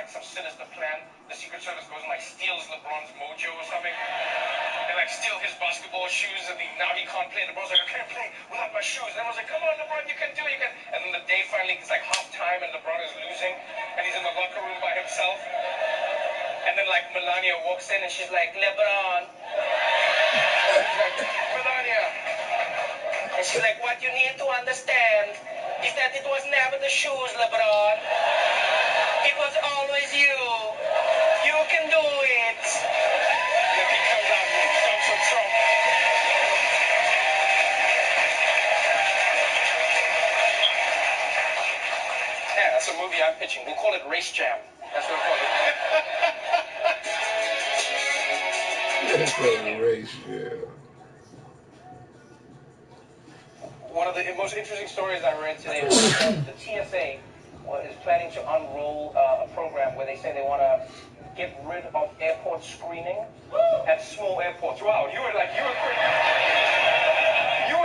like some sinister plan. The Secret Service goes and like steals LeBron's mojo or something. They like steal his basketball shoes and now he can't play. LeBron's like, I can't play without my shoes. And everyone's like, come on, LeBron, you can do it, you can. And then the day finally, it's like halftime and LeBron is losing and he's in the locker room by himself. And then like Melania walks in and she's like, LeBron. She's like, Melania. And she's like, what you need to understand is that it was never the shoes, LeBron. It was always you. You can do it. Then he comes out and dumps a Trump. Yeah, that's a movie I'm pitching. We'll call it Race Jam. That's what we'll call it. That's a race jam. One of the most interesting stories I read today was the TSA is planning to unroll a program where they say they want to get rid of airport screening at small airports. Wow, you were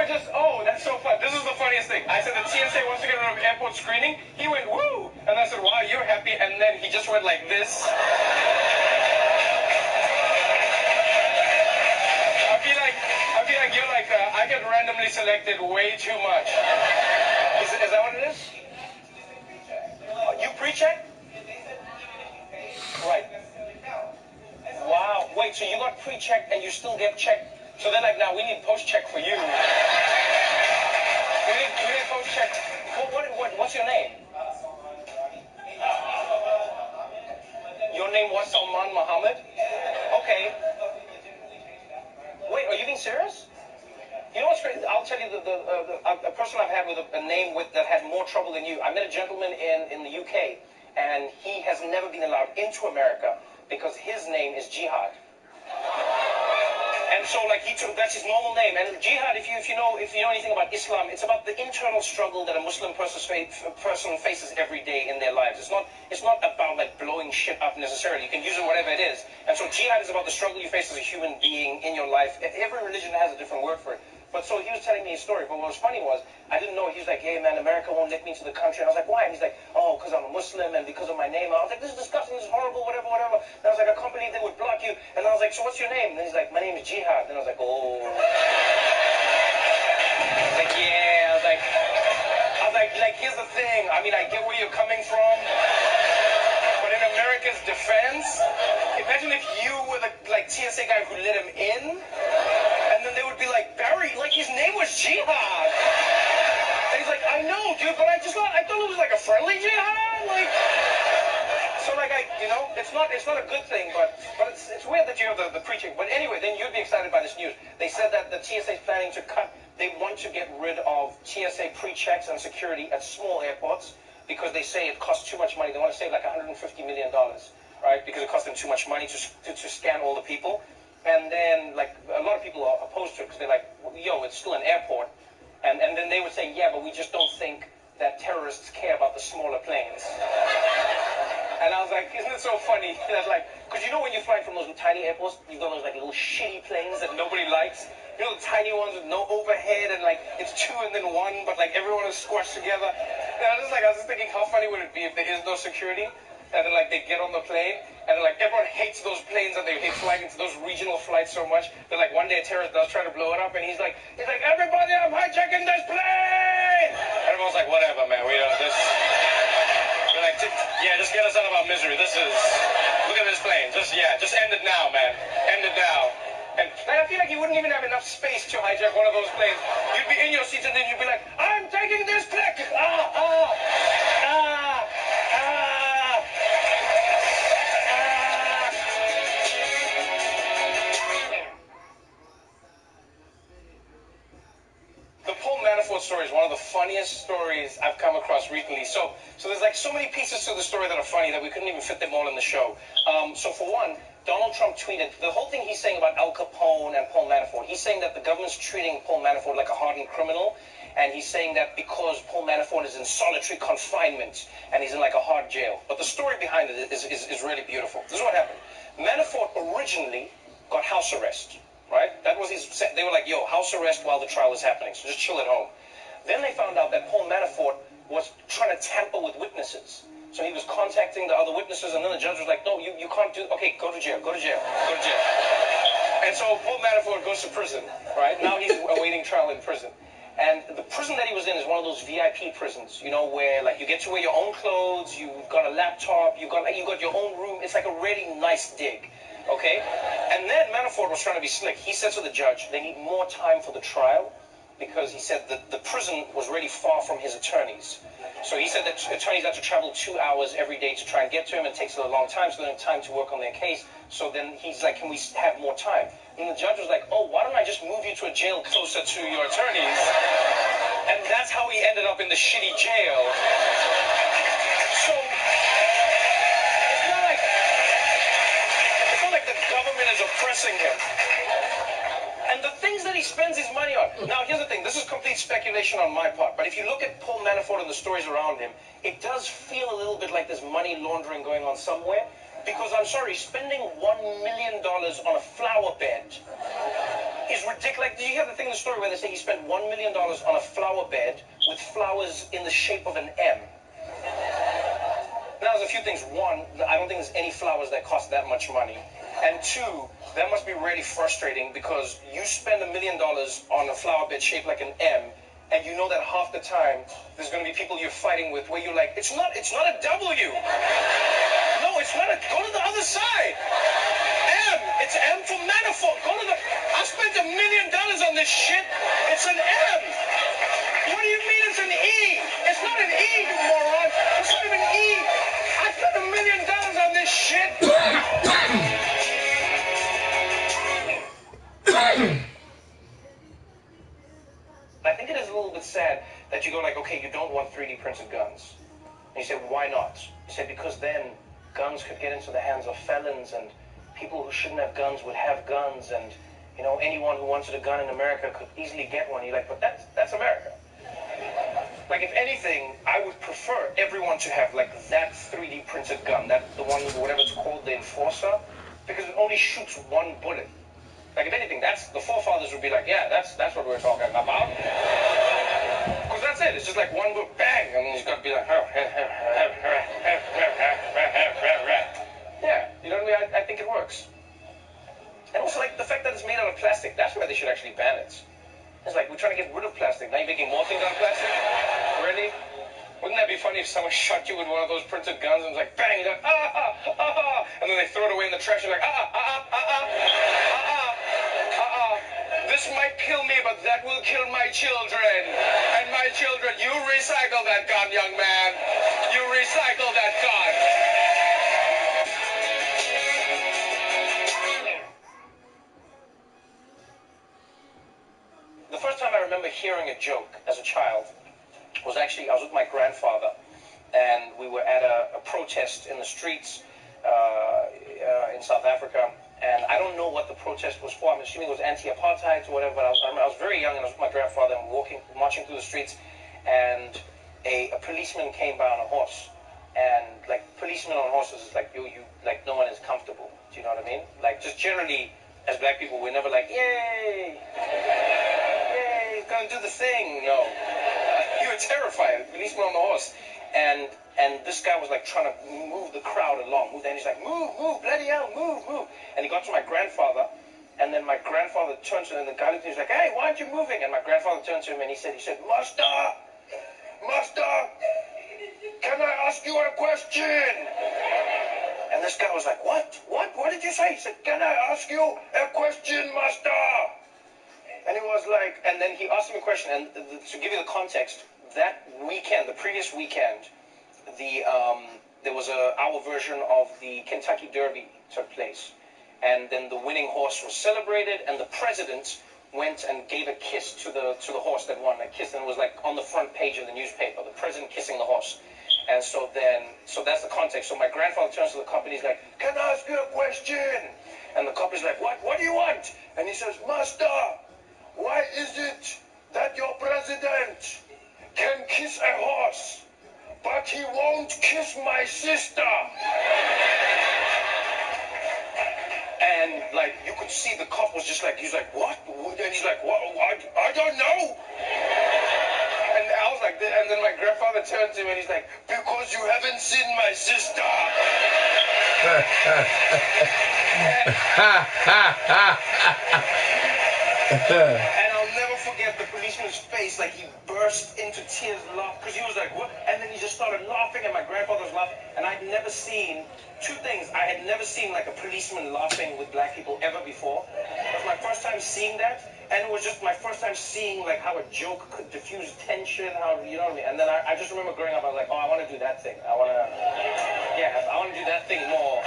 just, oh, that's so fun. This is the funniest thing. I said the TSA wants to get rid of airport screening. He went, woo! And I said, wow, you're happy. And then he just went like this. I feel like you're like, I get randomly selected way too much. Is that what it is? You pre-check? Right. Wow. Wait, so you got pre-checked and you still get checked? So they're like, now we need post-check for you. We need post-check. What's your name? Your name was Salman Muhammad? Okay. Wait, are you being serious? You know what's crazy? I'll tell you a person I've had with a name that had more trouble than you. I met a gentleman in the UK, and he has never been allowed into America because his name is Jihad. And so, like, that's his normal name. And Jihad, if you know anything about Islam, it's about the internal struggle that a Muslim person faces every day in their lives. It's not about like blowing shit up necessarily. You can use it whatever it is. And so Jihad is about the struggle you face as a human being in your life. Every religion has a different word for it. But so he was telling me a story. But what was funny was, I didn't know. He was like, hey, man, America won't let me into the country. And I was like, why? And he's like, oh, because I'm a Muslim and because of my name. And I was like, this is disgusting. This is horrible, whatever. And I was like, I can't believe they would block you. And I was like, so what's your name? And he's like, my name is Jihad. And I was like, oh. I was like, yeah. I was like, here's the thing. I mean, I get where you're coming from. But in America's defense, imagine if you were the TSA guy who let him in. And then they would be like, Barry, like his name was Jihad. And he's like, I know, dude, but I thought it was like a friendly Jihad. Like, so like it's not a good thing, but it's weird that you have the preaching. But anyway, then you'd be excited by this news. They said that the TSA is planning to they want to get rid of TSA pre-checks and security at small airports because they say it costs too much money. They want to save like $150 million, right? Because it costs them too much money to scan all the people. And then, like, a lot of people are opposed to it because they're like, yo, it's still an airport. And then they would say, yeah, but we just don't think that terrorists care about the smaller planes. And I was like, isn't it so funny? That, like, because you know when you're flying from those tiny airports, you've got those, like, little shitty planes that nobody likes. You know, the tiny ones with no overhead and, like, it's two and then one, but, like, everyone is squashed together. And I was just thinking, how funny would it be if there is no security? And then, like, they get on the plane, and then, like, everyone hates those planes, and they hate flying into those regional flights so much that, like, one day a terrorist does try to blow it up, and he's like, everybody, I'm hijacking this plane! And everyone's like, whatever, man, we don't, this... They're like, yeah, just get us out of our misery. This is... Look at this plane. Just end it now, man. End it now. And I feel like you wouldn't even have enough space to hijack one of those planes. You'd be in your seat, and then you'd be like, I'm taking this plane! Story is one of the funniest stories I've come across recently. So there's like so many pieces to the story that are funny that we couldn't even fit them all in the show. So for one, Donald Trump tweeted the whole thing he's saying about Al Capone and Paul Manafort. He's saying that the government's treating Paul Manafort like a hardened criminal, and he's saying that because Paul Manafort is in solitary confinement and he's in like a hard jail. But the story behind it is really beautiful. This is what happened. Manafort originally got house arrest, right? That was his. They were like, yo, house arrest while the trial is happening, so just chill at home. Then they found out that Paul Manafort was trying to tamper with witnesses. So he was contacting the other witnesses, and then the judge was like, no, you can't do, okay, go to jail, go to jail, go to jail. And so Paul Manafort goes to prison, right? Now he's awaiting trial in prison. And the prison that he was in is one of those VIP prisons, you know, where like you get to wear your own clothes, you've got a laptop, you got your own room. It's like a really nice dig, okay? And then Manafort was trying to be slick. He said to the judge, they need more time for the trial, because he said that the prison was really far from his attorneys. So he said that attorneys had to travel 2 hours every day to try and get to him. It takes a long time, so they don't have time to work on their case. So then he's like, can we have more time? And the judge was like, oh, why don't I just move you to a jail closer to your attorneys? And that's how he ended up in the shitty jail. So it's not like the government is oppressing him. And the things that he spends his money on. Now, here's the thing. This is complete speculation on my part. But if you look at Paul Manafort and the stories around him, it does feel a little bit like there's money laundering going on somewhere. Because, I'm sorry, spending $1 million on a flower bed is ridiculous. Like, did you hear the thing in the story where they say he spent $1 million on a flower bed with flowers in the shape of an M? Now, there's a few things. One, I don't think there's any flowers that cost that much money. And two, that must be really frustrating because you spend $1 million on a flower bed shaped like an M, and you know that half the time there's going to be people you're fighting with where you're like, it's not a W. No, it's not a, go to the other side. M, it's M for Manafort. Go to the, I spent $1 million on this shit. It's an M. What do you mean it's an E? It's not an E, you moron. It's not even E. I spent $1 million on this shit. I think it is a little bit sad that you go like, okay, you don't want 3D printed guns. And you say, why not? You say, because then guns could get into the hands of felons and people who shouldn't have guns would have guns, and, you know, anyone who wanted a gun in America could easily get one. You're like, but that's America. Like, if anything, I would prefer everyone to have, like, that 3D printed gun, that the one, whatever it's called, the Enforcer, because it only shoots one bullet. Like, if anything, that's, the forefathers would be like, yeah, that's what we're talking about. Because that's it. It's just like one book, bang, and then he's got to be like, yeah, you know what I mean? I think it works. And also, like, the fact that it's made out of plastic, that's why they should actually ban it. It's like, we're trying to get rid of plastic. Now you're making more things out of plastic? Really? Wouldn't that be funny if someone shot you with one of those printed guns and it's like, bang, you're like, and then they throw it away in the trash, you're like, this might kill me, but that will kill my children. And my children, you recycle that gun, young man. You recycle that gun. The first time I remember hearing a joke as a child was actually, I was with my grandfather, and we were at a protest in the streets in South Africa. And I don't know what the protest was for. I'm assuming it was anti-apartheid or whatever, but I was very young, and I was with my grandfather, and marching through the streets, and a policeman came by on a horse. And, like, policemen on horses is like, like, no one is comfortable. Do you know what I mean? Like, just generally, as black people, we're never like, yay! Yay, gonna do the thing. No. You were terrified. Policeman on the horse. And this guy was like trying to move the crowd along. And he's like, move, bloody hell, move. And he got to my grandfather, and then my grandfather turned to him, and the guy looked at him, he's like, hey, why aren't you moving? And my grandfather turned to him, and he said, Master, can I ask you a question? And this guy was like, what did you say? He said, can I ask you a question, Master? And he was like, and then he asked him a question, and to give you the context, that weekend, the previous weekend, there was our version of the Kentucky Derby took place, and then the winning horse was celebrated, and the president went and gave a kiss to the horse that won. A kiss, and it was like on the front page of the newspaper, the president kissing the horse. And so that's the context. So my grandfather turns to the cop and he's like, can I ask you a question? And the cop is like, what do you want? And he says, Master, why is it that your president can kiss a horse, but he won't kiss my sister? And, like, you could see the cop was just like, he's like, what? And he's like, what? I don't know. And I was like, and then my grandfather father turned to me and he's like, because you haven't seen my sister. And I'll never forget the policeman's face, like he burst into tears, laugh, because he was like, what? And then he just started laughing, and my grandfather was laughing, and I'd never seen, two things, I had never seen like a policeman laughing with black people ever before. It was my first time seeing that, and it was just my first time seeing like how a joke could diffuse tension, how, you know what I mean? And then I just remember growing up, I was like, oh, I want to do that thing. I want to do that thing more.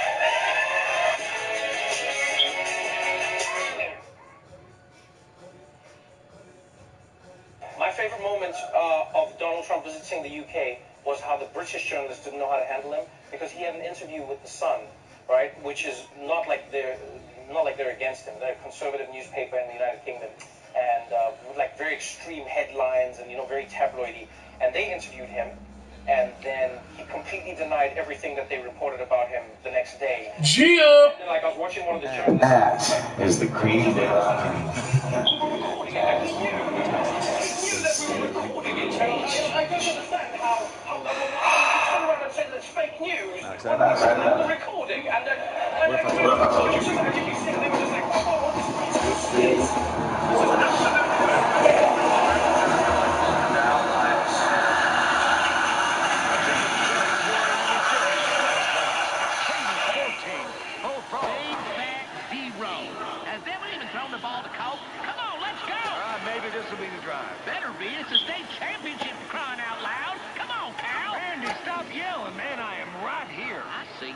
My favorite moment of Donald Trump visiting the UK was how the British journalists didn't know how to handle him, because he had an interview with The Sun, right, which is not like they're against him. They're a conservative newspaper in the United Kingdom, and with like very extreme headlines and, you know, very tabloidy. And they interviewed him, and then he completely denied everything that they reported about him the next day. Gia! And, like, I was watching one of the journalists. That is the cream they love. I don't understand how turn around and say that's fake news when the recording and they were just like, this will be the drive. Better be. It's a state championship, crying out loud. Come on, Cal. Randy, stop yelling, man. I am right here. I see you.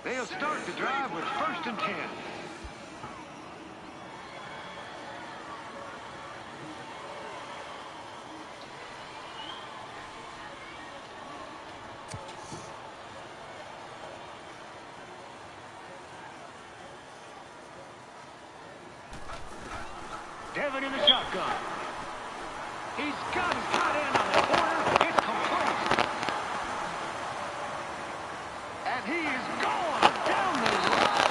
They'll start the drive with 1st and 10. Devin in the shotgun. He's got his tight end on the corner. It's complete. And he is going down the line.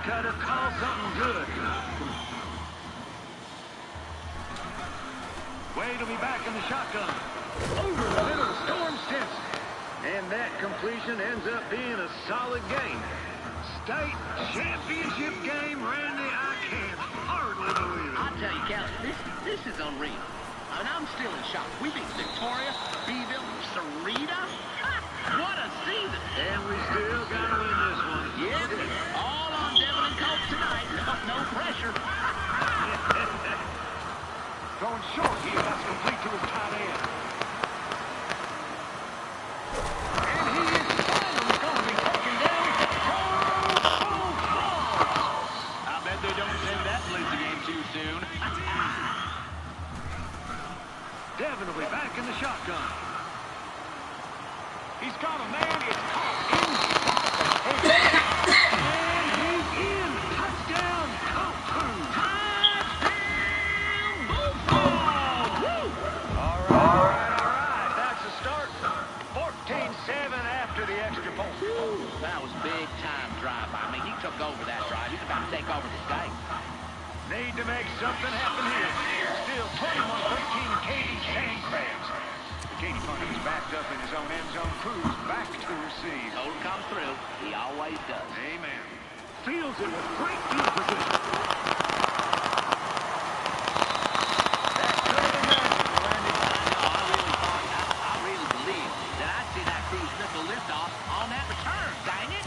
Cutter, call something good. Wade will be back in the shotgun. Over the middle, Storm Stinson. And that completion ends up being a solid game. State championship game, Randy. I can't hardly believe it. I tell you, Cal, this is unreal. I mean, I'm still in shock. We beat Victoria, Beeville, Sarita. What a season! And we still got to win this one. Yeah, all on Devin and Colt tonight. No pressure. Going short here. That's complete to his tight end. And he is finally going to be taken down. I bet they don't send that Lindsay game too soon. Devin will be back in the shotgun. He's got a man. It's caught inside. And he's in. Touchdown, Colt. Touchdown, Bullfrog! Woo! All right. That's a start. 14-7 after the extra point. That was big time drive. I mean, he took over that drive. He's about to take over the state. Need to make something happen here. Still 21-13, Katie Sandcrabs. Katie punter is backed up in his own end zone. Cruz back to receive. Total comes through. He always does. Amen. Fields it with great field position. That could have been magical, Randy. I really believe that I'd see that Cruz missile liftoff on that return. Dang it.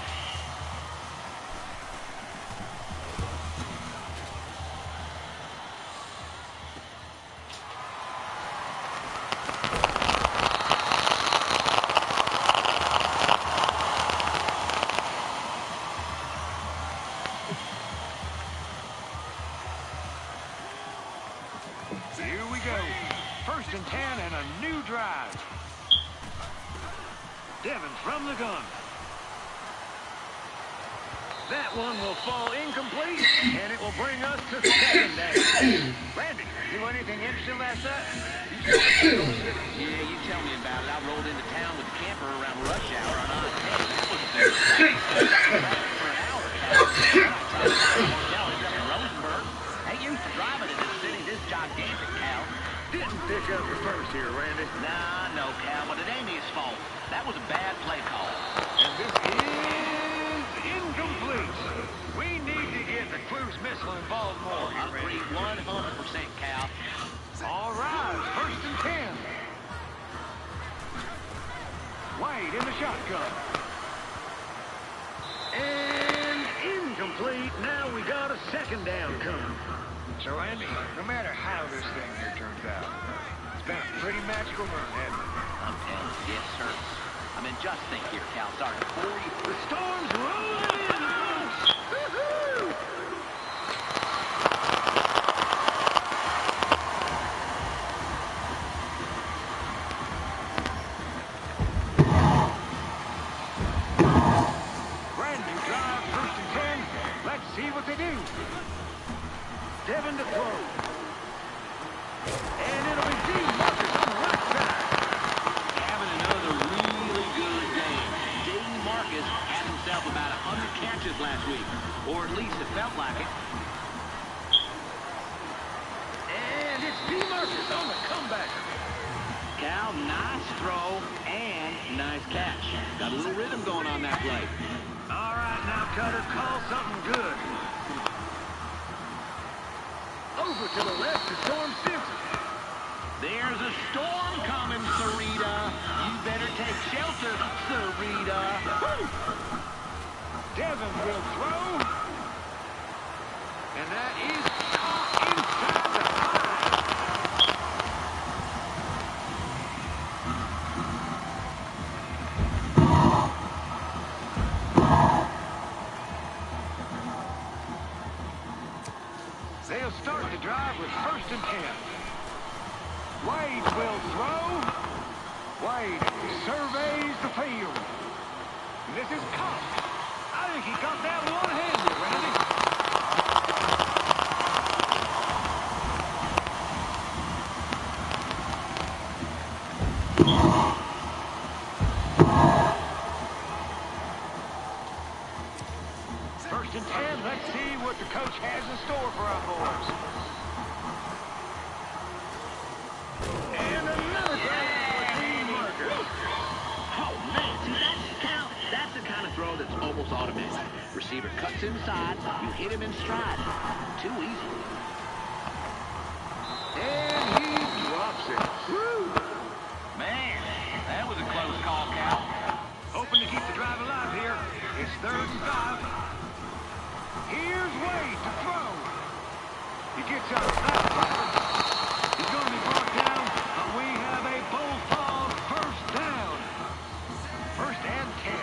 Here we go. 1st and 10 and a new drive. Devin from the gun. That one will fall incomplete, and it will bring us to second down. Randy, do anything interesting last night? Yeah, you tell me about it. I rolled into town with the camper around rush hour on I-10. That was the for an hour, Cal. Then I tried to find a hotel ended up in Rosenberg. Ain't used to driving in this city this gigantic, Cal. Didn't pick up the first here, Randy. Nah, no, Cal, but it ain't his fault. That was a bad play call. And this is incomplete. We need to get the cruise missile involved more here, Randy. Agree 100%, Cal. All right, 1st and 10. Wade in the shotgun. And incomplete. Now we got a second down coming. So, Andy, no matter how this thing here turns out, it's been a pretty magical run, hasn't it? I'm telling you, yes, sir. I mean, just think here, Cal. Sorry, 40. The Storm's rolling in, folks. Woo-hoo! Brand new drive, 1st and 10. Let's see what they do. Devin to throw. And it'll be D. Marcus on the right side. Having another really good game. D. Marcus had himself about 100 catches last week, or at least it felt like it. And it's D. Marcus on the comeback. Cal, nice throw and nice catch. Got a little rhythm going on that play. All right, now, Cutter, call something good. Over to the left to Storm Simpson. There's a storm coming, Sarita. You better take shelter, Sarita. Woo! Devin will throw. And that is caught inside the 5. They'll start the drive with 1st and 10. Wade will throw. Wade surveys the field. And this is caught. I think he got that one-handed, Randy. First and 10, let's see what the coach has in store for our boys. And another grab for Team Marcus. Oh, man, see, that's the kind of throw that's almost automatic. Receiver cuts inside, you hit him in stride. Too easy. And he drops it. Woo! Man, that was a close call, Cal. Hoping to keep the drive alive here. It's 3rd and 5. Here's Wade to throw. He gets out of that. He's going to be brought down, but we have a bullfrog 1st down. 1st and 10.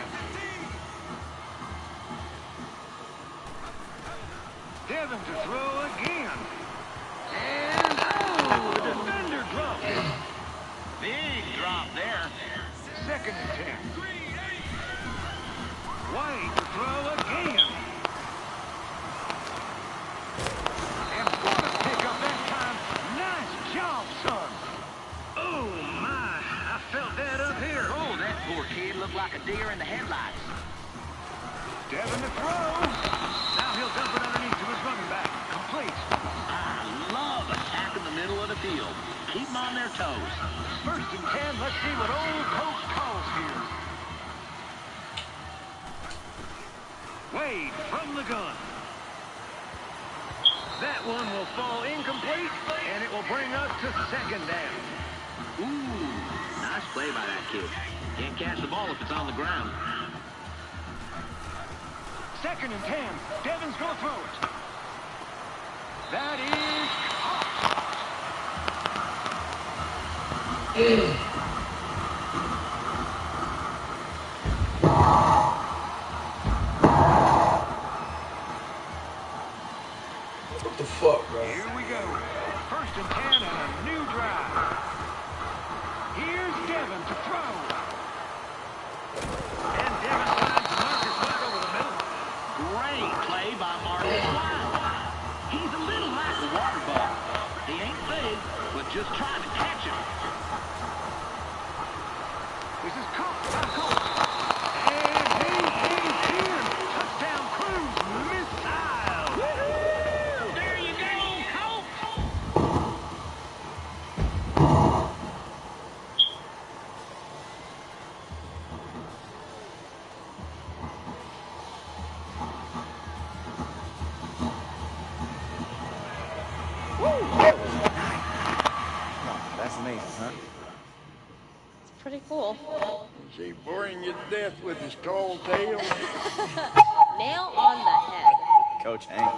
Devin to throw again. And, oh, the defender dropped it. Big drop there. 2nd and 10. Wade to throw again. And what a pickup that time. Nice job, son. Oh, my. I felt that up here. Oh, that poor kid looked like a deer in the headlights. Devin to throw. Now he'll dump it underneath to his running back. Complete. I love attacking the middle of the field. Keep them on their toes. 1st and 10. Let's see what old coach calls here. Wade from the gun. That one will fall incomplete, and it will bring us to 2nd down. Ooh, nice play by that kid. Can't catch the ball if it's on the ground. 2nd and 10. Devin's going to throw it. That is caught. What the fuck, bro? Here we go. 1st and 10 and a new drive. Here's Devin to throw. just trying to catch him. This is caught by Colt. And he is in. Touchdown Cruise missile. Woo-hoo! There you go, Colt. That's amazing, huh? It's pretty cool. Is he boring you to death with his tall tale? Nail on the head. Coach Hank,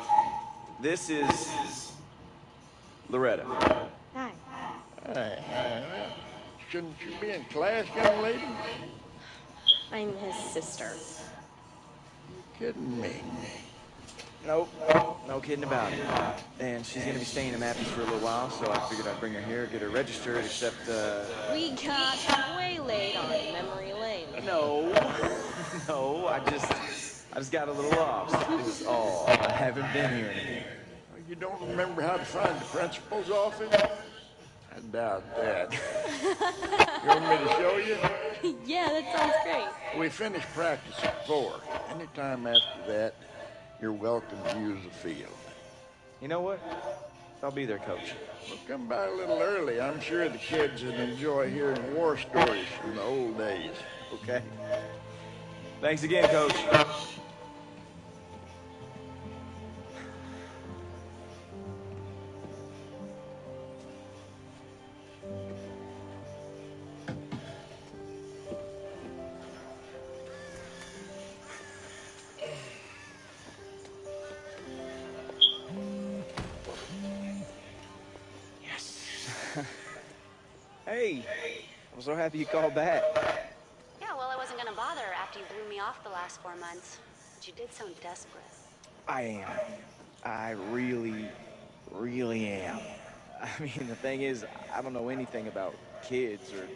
this is Loretta. Hi. Shouldn't you be in class, young lady? I'm his sister. You kidding me? Nope, no kidding about it. And she's gonna be staying in Matthews for a little while, so I figured I'd bring her here, get her registered, except, We got way late on memory lane. No, I just got a little lost, is all. I haven't been here anymore. You don't remember how to find the principal's office? I doubt that. You want me to show you? Yeah, that sounds great. We finish practice at 4. Anytime after that, you're welcome to use the field. You know what? I'll be there, Coach. Well, come by a little early. I'm sure the kids would enjoy hearing war stories from the old days. Okay. Thanks again, Coach. Hey, I'm so happy you called back. Yeah, well, I wasn't gonna bother after you blew me off the last 4 months. But you did sound desperate. I am. I really, really am. I mean, the thing is, I don't know anything about kids or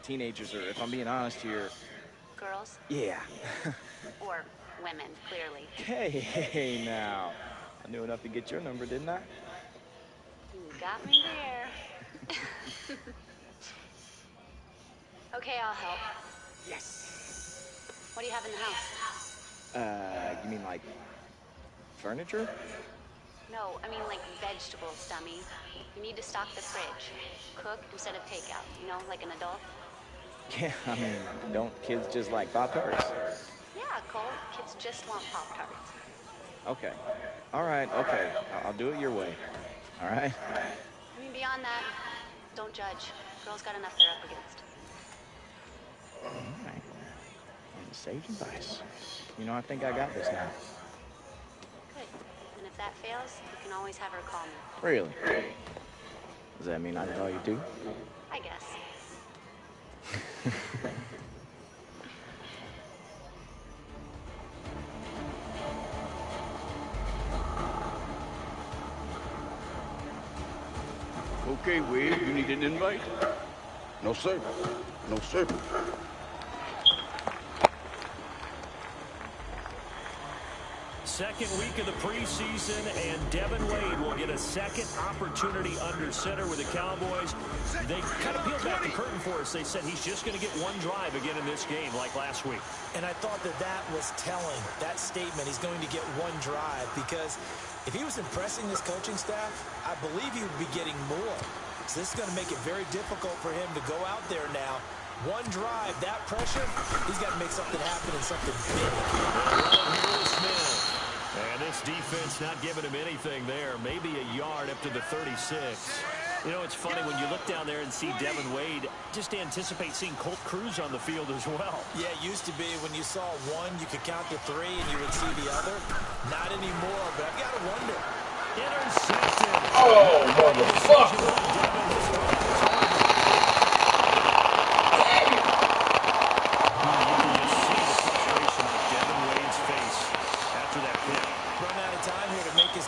teenagers, or if I'm being honest here. Girls? Yeah. Or women, clearly. Hey, now. I knew enough to get your number, didn't I? You got me there. Okay, I'll help. Yes. What do you have in the house? You mean like furniture? No, I mean like vegetables, dummy. You need to stock the fridge. Cook instead of takeout, you know, like an adult. Yeah, I mean, don't kids just like Pop-Tarts? Yeah, Cole, kids just want Pop-Tarts. Okay. All right, okay. I'll do it your way. All right? I mean, beyond that, don't judge. Girls got enough they're up against. All right. Sage advice. You know, I think I got this now. Good. And if that fails, you can always have her call me. Really? Does that mean I can call you too? I guess. Okay, Wade, you need an invite? No, sir. No, sir. Second week of the preseason, and Devin Wade will get a second opportunity under center with the Cowboys. They kind of peeled back the curtain for us. They said he's just going to get one drive again in this game like last week. And I thought that was telling, that statement, he's going to get one drive, because if he was impressing this coaching staff, I believe he would be getting more. So this is going to make it very difficult for him to go out there now. One drive, that pressure, he's got to make something happen and something big. Here's Smith. And this defense not giving him anything there. Maybe a yard up to the 36. You know, it's funny when you look down there and see Devin Wade, just anticipate seeing Colt Cruz on the field as well. Yeah, it used to be when you saw one, you could count to 3 and you would see the other. Not anymore, but I've got to wonder. Intercepted. Oh, motherfucker.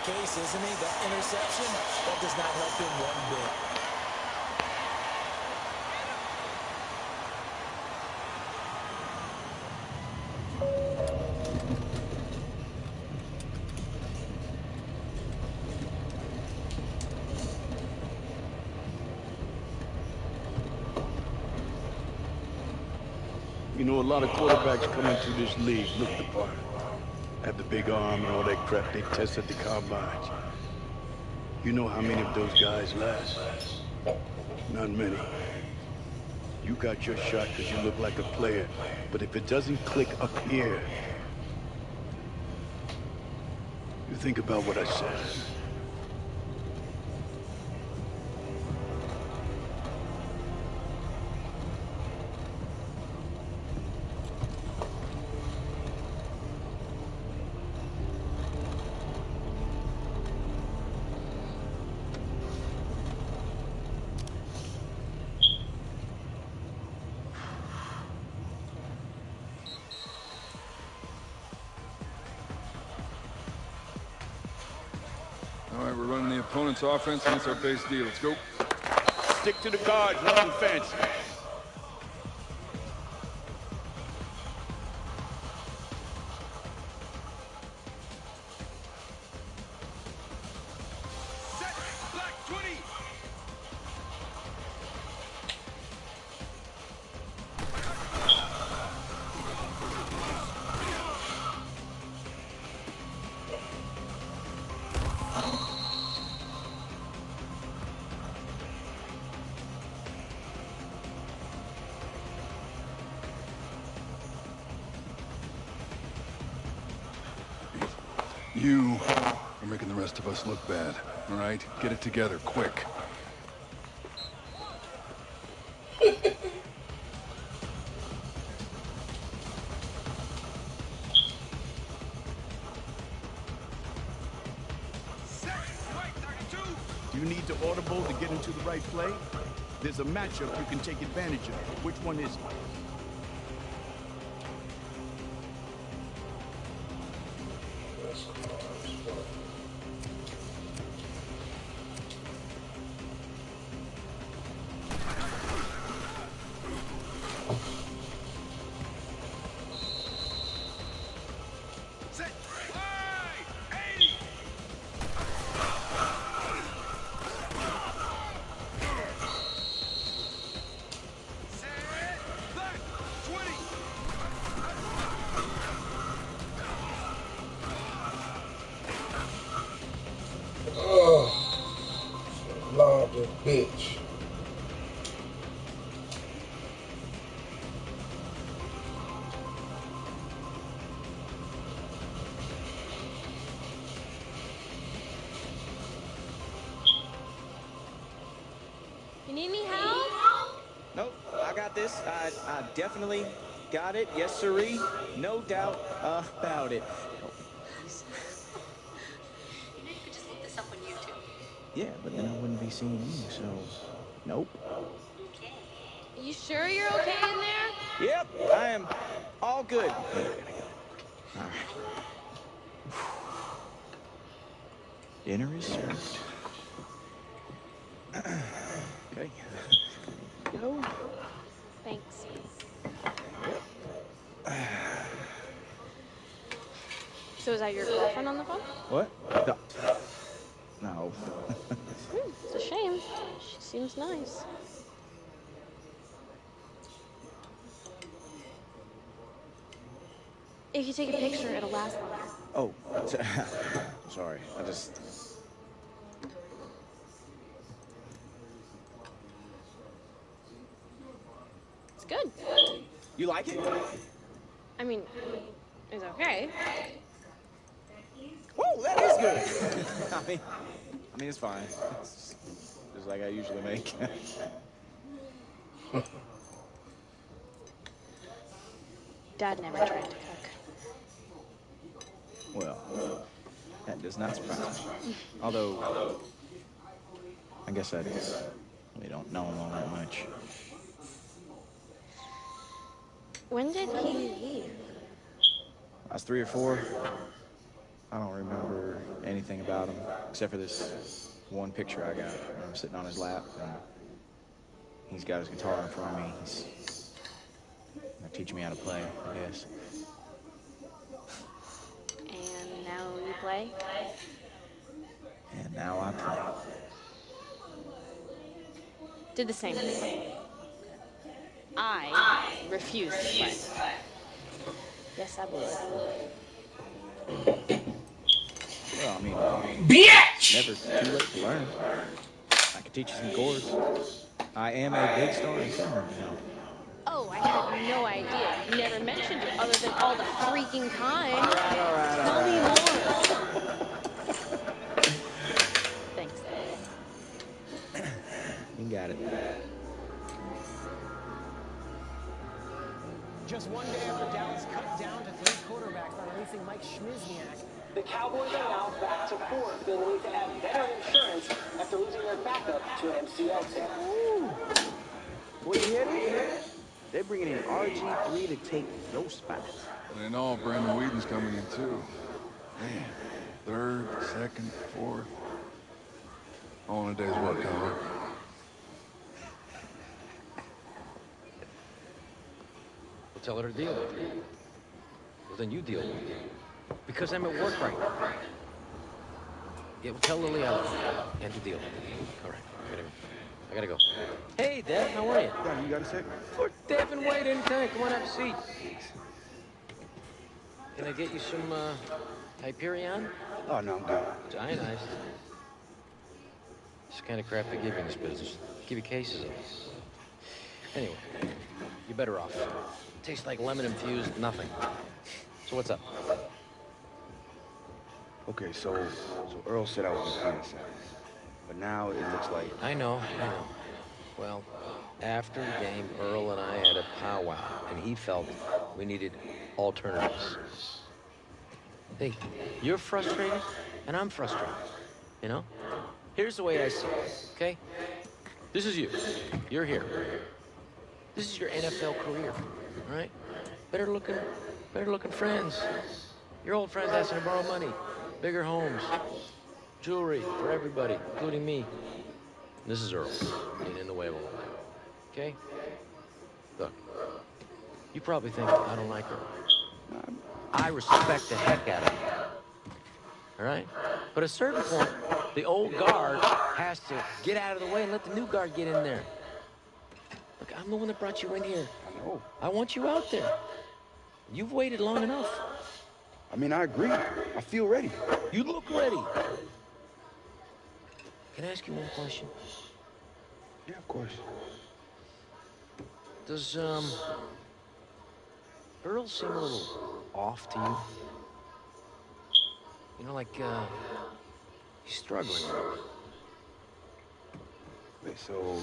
Case, isn't he? That interception, that does not help him one bit. You know, a lot of quarterbacks come into this league look the part. Have the big arm and all that crap they test at the combines. You know how many of those guys last? Not many. You got your shot because you look like a player. But if it doesn't click up here, you think about what I said. All right, we're running the opponent's offense, and it's our base deal. Let's go. Stick to the guards, nothing fancy. You are making the rest of us look bad, all right? Get it together, quick. Do you need to audible to get into the right play? There's a matchup you can take advantage of. Which one is it? Larger bitch. You need any help? Nope, I got this. I definitely got it. Yes, sirree. No doubt about it. You know, you could just look this up on YouTube. Yeah, but then I wouldn't be seeing you, so nope. Okay. You sure you're okay in there? Yep, I am all good. All right. Dinner is served. Okay. Go. Thanks. So is that your girlfriend on the phone? What? No. It's a shame. She seems nice. If you take a picture, it'll last longer. Oh, sorry. I just... It's good. You like it? I mean, it's okay. Whoa, that is good. I mean, it's fine. It's just like I usually make. Dad never tried to cook. Well, that does not surprise me. Although, I guess I really don't know him all that much. When did he leave? I was 3 or 4. I don't remember anything about him except for this one picture I got. I'm sitting on his lap, and he's got his guitar in front of me. He's teaching me how to play, I guess. And now you play? And now I play. Did the same thing. I refuse to play. Yes, I would. Well, I mean, Bitch! never too late to learn. I could teach you some chords. I am a big star in Finland, you know. Oh, I had no idea. You never mentioned it other than all the freaking time. All right. Tell me more. Thanks. You got it. Just one day after Dallas cut down to 3 quarterbacks by releasing Mike Schmizniak, the Cowboys are now back to 4th. They'll need to add better insurance after losing their backup to an MCL tear. What you hear this? They're bringing in RG3 to take those spots. And all Brandon Whedon's coming in too. Man, 3rd, 2nd, 4th. All in a day's work, huh? Well, tell her to deal with it. Well, then you deal with it. Because I'm at work right now. Yeah, well, tell Lily I love her and to deal with it. All right, I gotta go. Hey, Dev, how are you? Yeah, you got a sec? Put Devin Wade anytime. Come on, have a seat. Can I get you some Hyperion? Oh, no, I'm good. It's ionized. It's the kind of crap they give you in this business. Give you cases of it. Anyway, you're better off. Tastes like lemon infused nothing. So what's up? Okay, so Earl said I was in Kansas. But now it looks like... I know. Well, after the game, Earl and I had a powwow, and he felt we needed alternatives. Hey, you're frustrated, and I'm frustrated, you know? Here's the way I see it, okay? This is you. You're here. This is your NFL career, all right? Better looking friends. Your old friends asking to borrow money. Bigger homes. Jewelry for everybody, including me. This is Earl, being in the way of a lot. Okay? Look, you probably think I don't like her. I respect the heck out of her. All right? But at a certain point, the old guard has to get out of the way and let the new guard get in there. Look, I'm the one that brought you in here. I know. I want you out there. You've waited long enough. I mean, I agree. I feel ready. You look ready. Can I ask you one question? Yeah, of course. Does, Earl seem a little off to you? You know, like, he's struggling. Wait, so...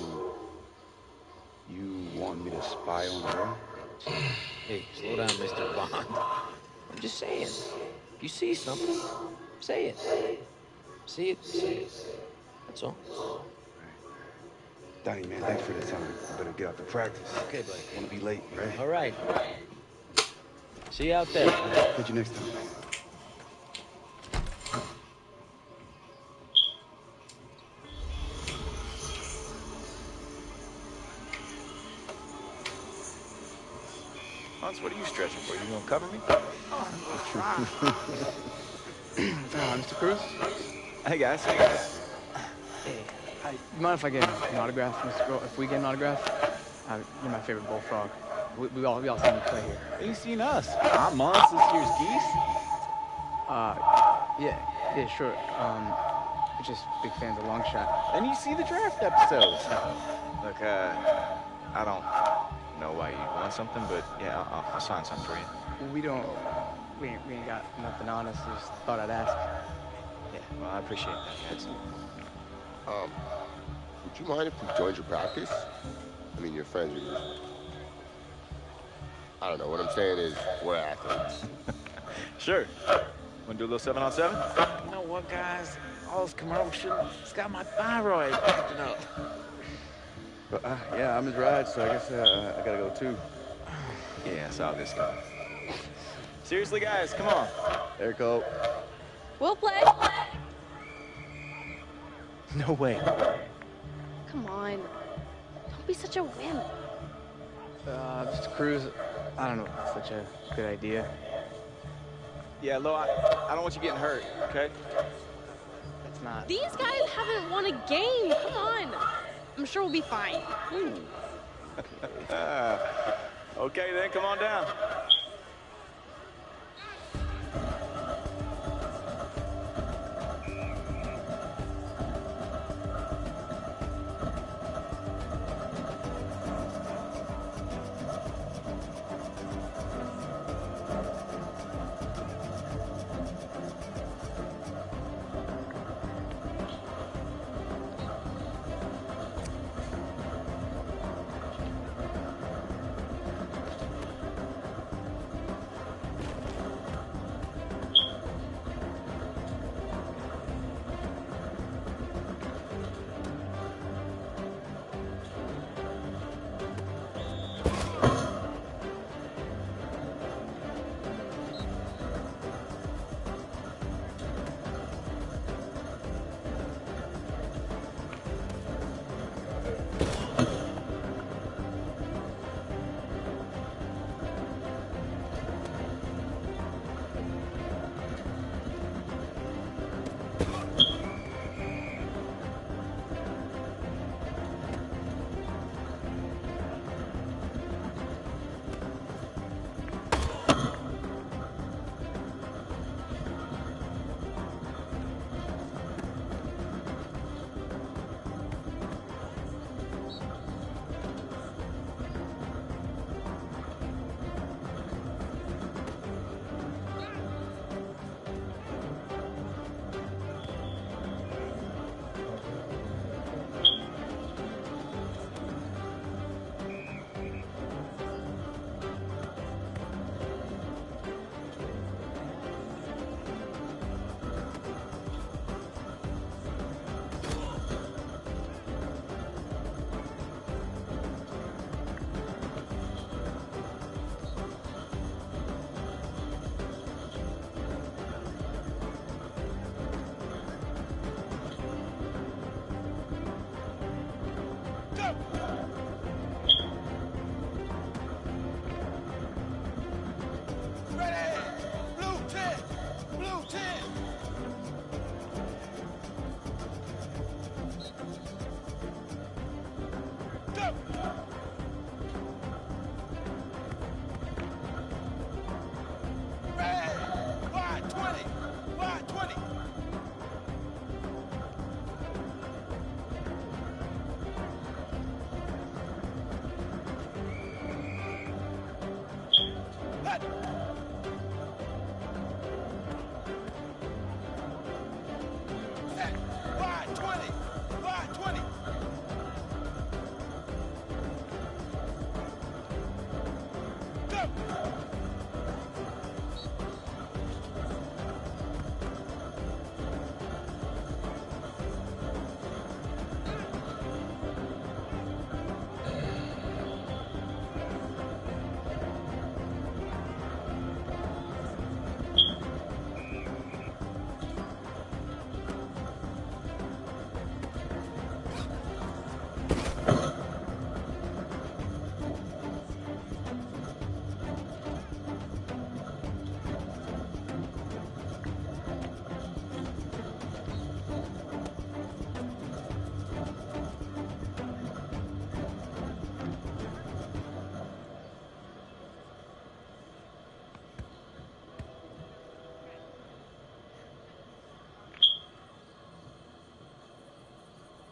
you want me to spy on Earl? Hey, slow down, Mr. Bond. I'm just saying. If you see something, say it. See it, say it. That's all. Donnie, man, thanks for the time. I better get out to practice. Okay, buddy. I want to be late, right? All right. See you out there. Catch you next time. Hans, what are you stretching for? You gonna cover me? Mr. Cruz? Hey, guys. Hey, you mind if I get an autograph, Mr. Grohl? If we get an autograph, you're my favorite bullfrog. We all seen you play here. You seen us? I'm Mons, this year's geese. Yeah, sure. We're just big fans of Long Shot. And you see the draft episodes. Look, I don't know why you want something, but yeah, I'll sign something for you. We ain't got nothing on us. Just thought I'd ask. Yeah, well, I appreciate that, guys. Would you mind if we joined your practice? I mean, your friends are just... I don't know, what I'm saying is, we're athletes. Sure. Wanna do a little 7-on-7? You know what, guys? All this commotion, it's got my thyroid acting up. But, yeah, I'm his ride, so I guess I gotta go too. Yeah, I saw this guy. Seriously, guys, come on. There, Cole. We'll play. No way. Come on. Don't be such a wimp. Mr. Cruz, I don't know if it's such a good idea. Yeah, Lo, I don't want you getting hurt, okay? That's not... These guys haven't won a game. Come on. I'm sure we'll be fine. Ooh. Okay, then, come on down.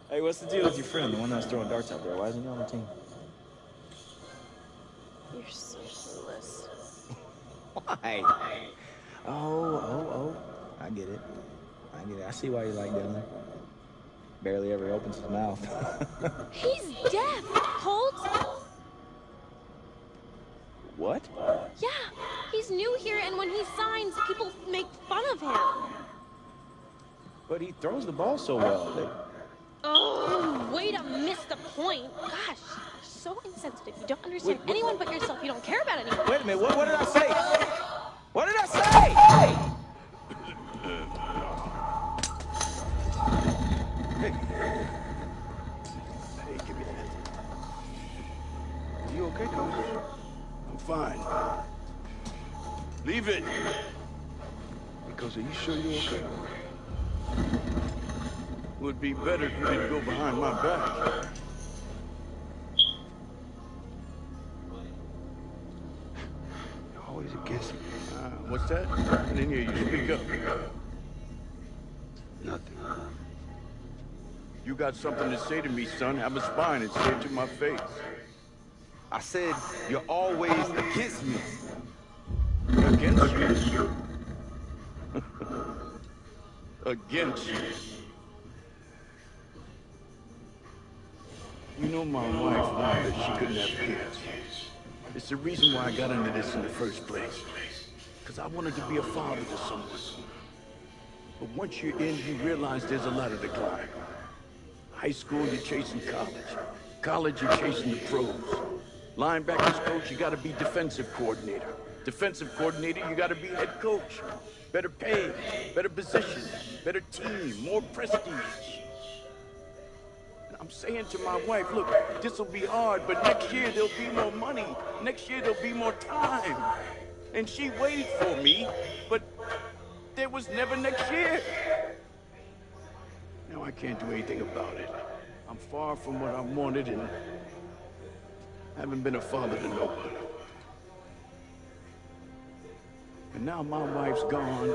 Hey, what's the deal with your friend, the one that was throwing darts out there? Why isn't he on the team? You're so clueless. Why? Oh. I get it. I see why you like Dylan. Barely ever opens his mouth. He's deaf, Colt! What? Yeah, he's new here, and when he signs, people make fun of him. But he throws the ball so well. Oh, way to miss the point. Gosh, you're so insensitive. You don't understand anyone but yourself. You don't care about anyone. Wait a minute, what did I say? What did I say? Hey, give me that. You okay, Coach? I'm fine. Leave it. Because are you sure you're okay? Would be better if you didn't go behind my back. What's that? I didn't hear you. Speak up. Nothing. You got something to say to me, son? Have a spine and say it to my face. I said, you're always against me. Against you? Against you. You know my wife wanted that she couldn't have kids. It's the reason why I got into this in the first place. Because I wanted to be a father to someone. But once you're in, you realize there's a lot of decline. High school, you're chasing college. College, you're chasing the pros. Linebackers coach, you gotta be defensive coordinator. Defensive coordinator, you gotta be head coach. Better pay, better position, better team, more prestige. I'm saying to my wife, look, this'll be hard, but next year there'll be more money. Next year there'll be more time. And she waited for me, but there was never next year. Now I can't do anything about it. I'm far from what I wanted and haven't been a father to nobody. And now my wife's gone.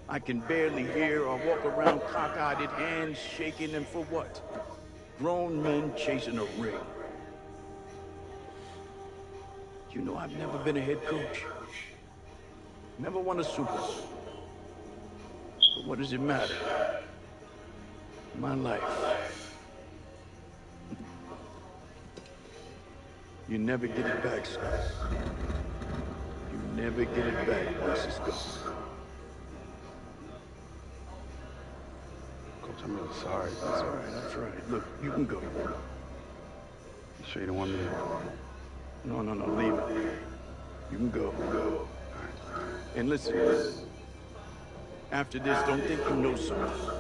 I can barely hear or walk around cockeyed, hands shaking, and for what? Grown men chasing a ring. You know, I've never been a head coach. Never won a Super Bowl. But what does it matter? My life. You never get it back, son. You never get it back once it's gone. Coach, I'm really sorry. That's all right, that's right. Look, you can go. You sure you don't want me to? No, leave it. You can go. And listen, after this, don't think you know something.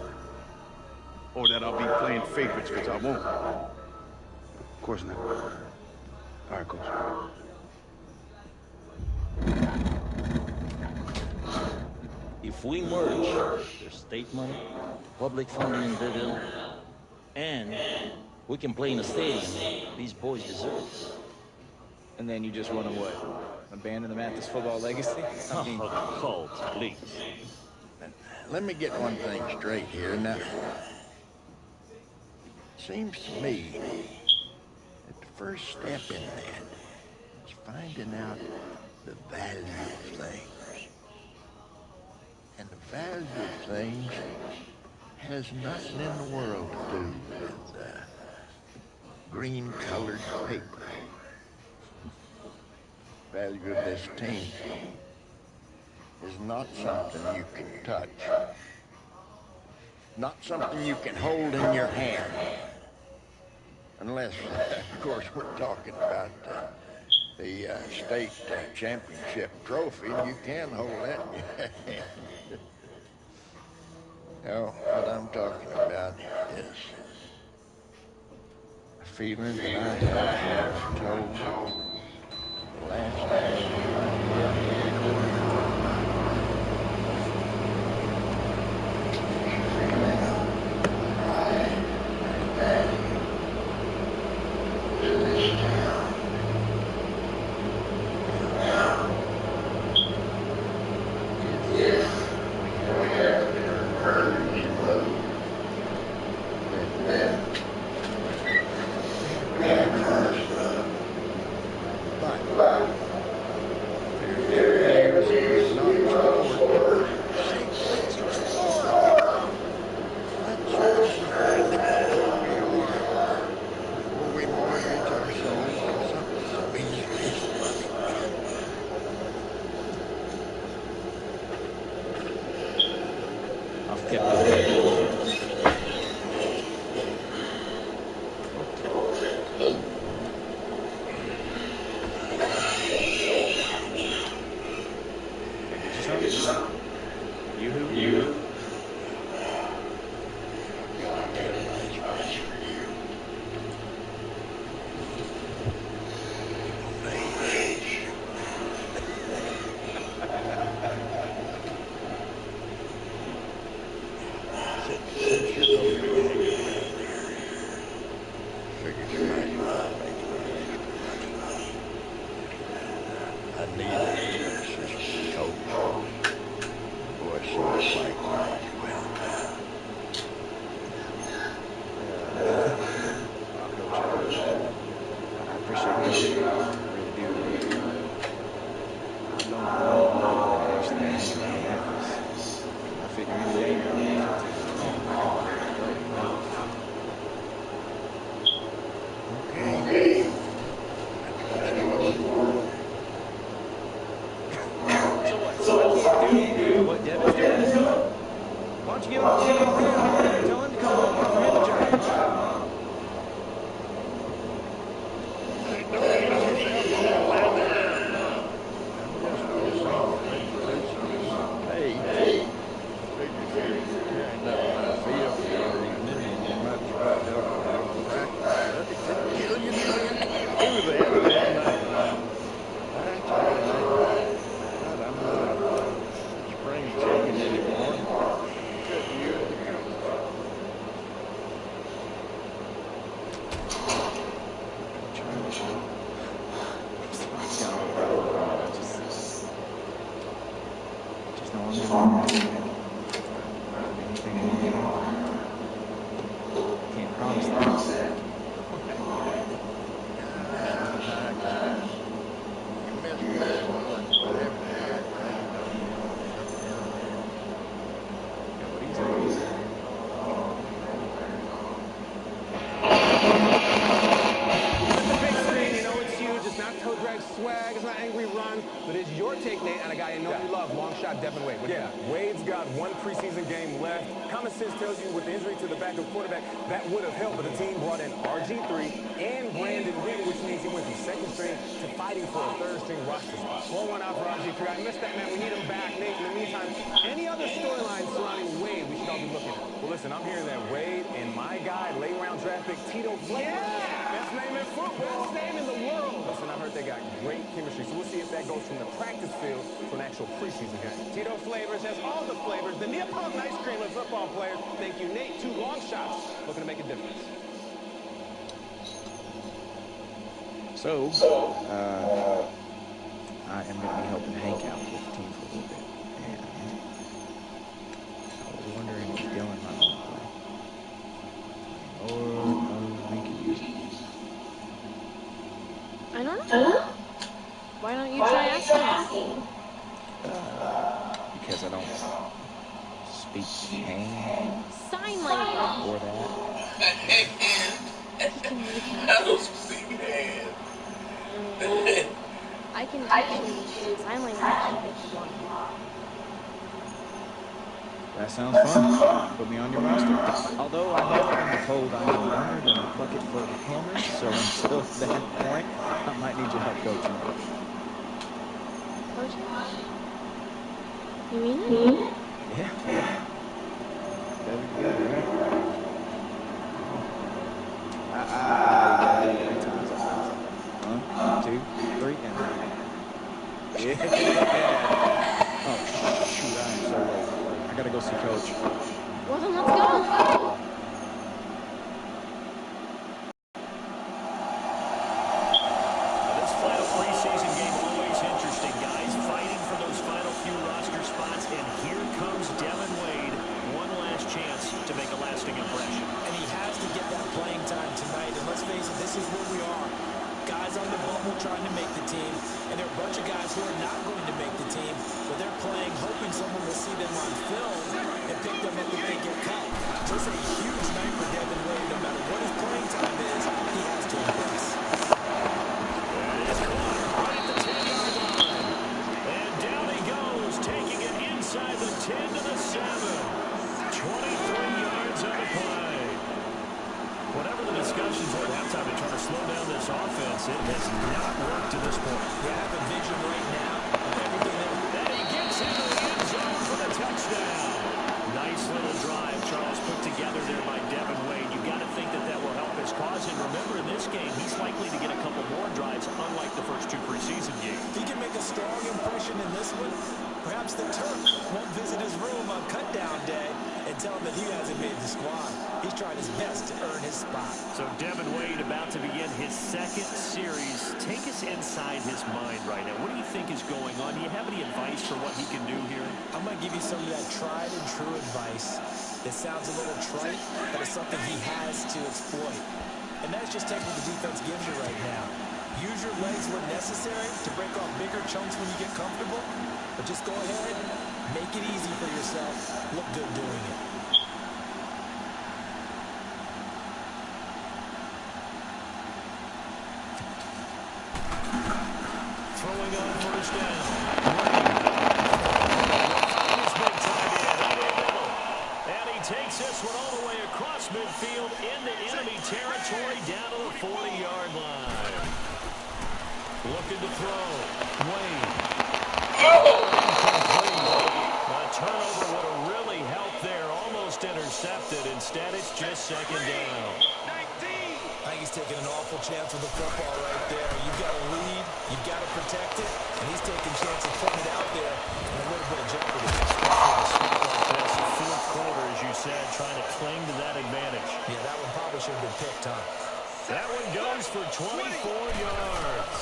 Or that I'll be playing favorites, because I won't. Of course not. All right, Coach. If we merge the state money, public funding in Beville, and we can play in a stadium these boys deserve. And then you just want to what? Abandon the Mathis football legacy? I mean, Colt, please. Let me get one thing straight here. Now, seems to me that the first step in that is finding out the value of things. And the value of things has nothing in the world to do with green-colored paper. Value of this team is not something you can touch. Not something you can hold in your hand. Unless, of course, we're talking about the state championship trophy. You can hold that in your hand. No, what I'm talking about is a feeling that I have told the last time I need an assistant coach. him. Tell him to come over. Offer him a job. Hey. Figures here. Carrying up my field for all these millions. You might as well help me out on practice. $30 million? Give me that damn knife. I take a knife. God, I'm not a spring chicken anymore. Cut you at the counter. Just know I'm anything more. Can't promise that. Swag, it's not angry run, but it's your take, Nate, on a guy you know you love, long shot Devin Wade. Wade's got one preseason game left. Common sense tells you with the injury to the backup quarterback, that would have helped, but the team brought in RG3 and Brandon Wynn, which means he went from second string to fighting for a third string roster spot. Pour one out for RG3. I missed that, man. We need him back. Nate, in the meantime, any other storylines surrounding Wade we should all be looking at? Well, listen, I'm hearing that Wade and my guy, late-round draft pick Tito Flavor, best name in football, best name in the world. Listen, I heard they got great chemistry, so we'll see if that goes from the practice field to an actual preseason game. Tito Flavors has all the flavors, the Neapolitan ice cream of football players. Thank you, Nate. 2 long shots looking to make a difference. So, I am going to be helping Hank out with the team for a little bit. And I was wondering if Dylan might want to play. Or Hank can use it. I don't know. Why don't you try asking? Because I don't speak hand. Sign language. Or that. He can read hand. I don't speak hand. I can teach you sign language if you want. That sounds fun. Put me on your roster. Although I have been told I'm a runner than a bucket full of hammers, so until that point, I might need your help coaching. Coaching? You mean it? Yeah. That'd be good, right? I 3 times. 1, 2, 3, and yeah. Oh, shoot, I am so late. I gotta go see Coach. Well, then let's go. This final preseason game always interesting, guys. Fighting for those final few roster spots, and here comes Devin Wade. One last chance to make a lasting impression. And he has to get that playing time tonight. And let's face it, this is where we are. Guys on the bubble trying to make the team, and there are a bunch of guys who are not going to make the team, but they're playing, hoping someone will see them on film and pick them up if they get cut. So it's a huge night for Devin Wade. No matter what his playing time is, he has to impress. Right at the 10-yard line. And down he goes, taking it inside the 10 to the 7. 23 yards on the play. Whatever the discussions were at halftime to try to slow down this offense, it has not worked to this point. You have a vision right now of everything that... And he gets into the end zone for the touchdown. Nice little drive, Charles, put together there by Devin Wade. You've got to think that that will help his cause. And remember, in this game, he's likely to get a couple more drives, unlike the first 2 preseason games. If he can make a strong impression in this one, perhaps the Turk won't visit his room on cutdown day and tell him that he hasn't made the squad. He's trying his best to earn his spot. So Devin Wade about to begin his 2nd series. Take us inside his mind right now. What do you think is going on? Do you have any advice for what he can do here? I'm going to give you some of that tried and true advice. It sounds a little trite, but it's something he has to exploit. And that's just take what the defense gives you right now. Use your legs when necessary to break off bigger chunks when you get comfortable. But just go ahead, make it easy for yourself. Look good doing it. Throwing on first down. And he takes this one all the way across midfield into enemy territory down to the 40-yard line. Looking to throw. Wade. A turnover would have really helped there. Almost intercepted. Instead, it's just second down. I think he's taking an awful chance with the football right there. You've got to lead, you've got to protect it, and he's taking chances putting it out there in a little bit of jeopardy. That's the fourth quarter, as you said, trying to cling to that advantage. Yeah, that one probably should have been picked, huh? That one goes for 24 yards.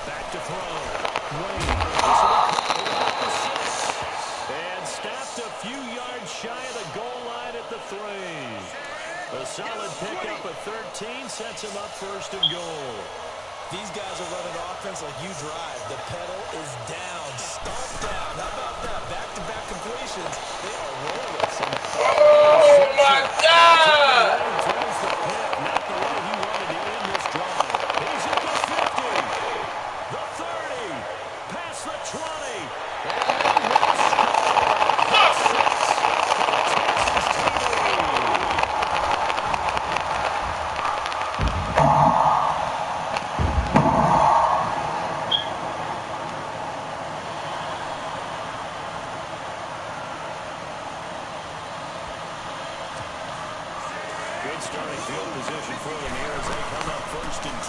Back to throw. Wade. And stopped a few yards shy of the goal line at the 3. A solid pickup of 13 sets him up first and goal. These guys are running offense like you drive. The pedal is down. Start down. How about that? Back-to-back completions. They are rolling. Oh, my God! Throws the pick. Not the way he wanted to end this drive. He's at the 50. The 30. Past the 20. And they will score. 6. Starting field position for them here as they come up first and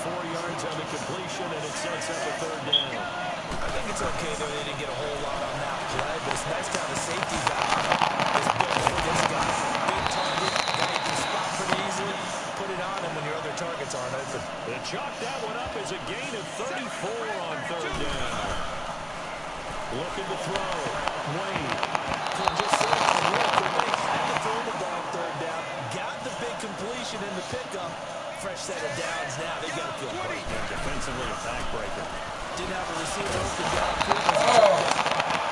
4 yards on the completion, and it sets up a third down. I think it's okay, though, they didn't get a whole lot on that play, but it's nice to have a safety valve. It's built for this guy. Big target, guy you can spot pretty easily. Put it on him when your other targets aren't open. They chalk that one up as a gain of 34 on third down. Looking to throw. Wade. Just so real quick, had to throw the ball third down. Got the big completion in the pickup. Fresh set of downs now. They got to feel great. Defensively, a backbreaker. Didn't have a receiver open down.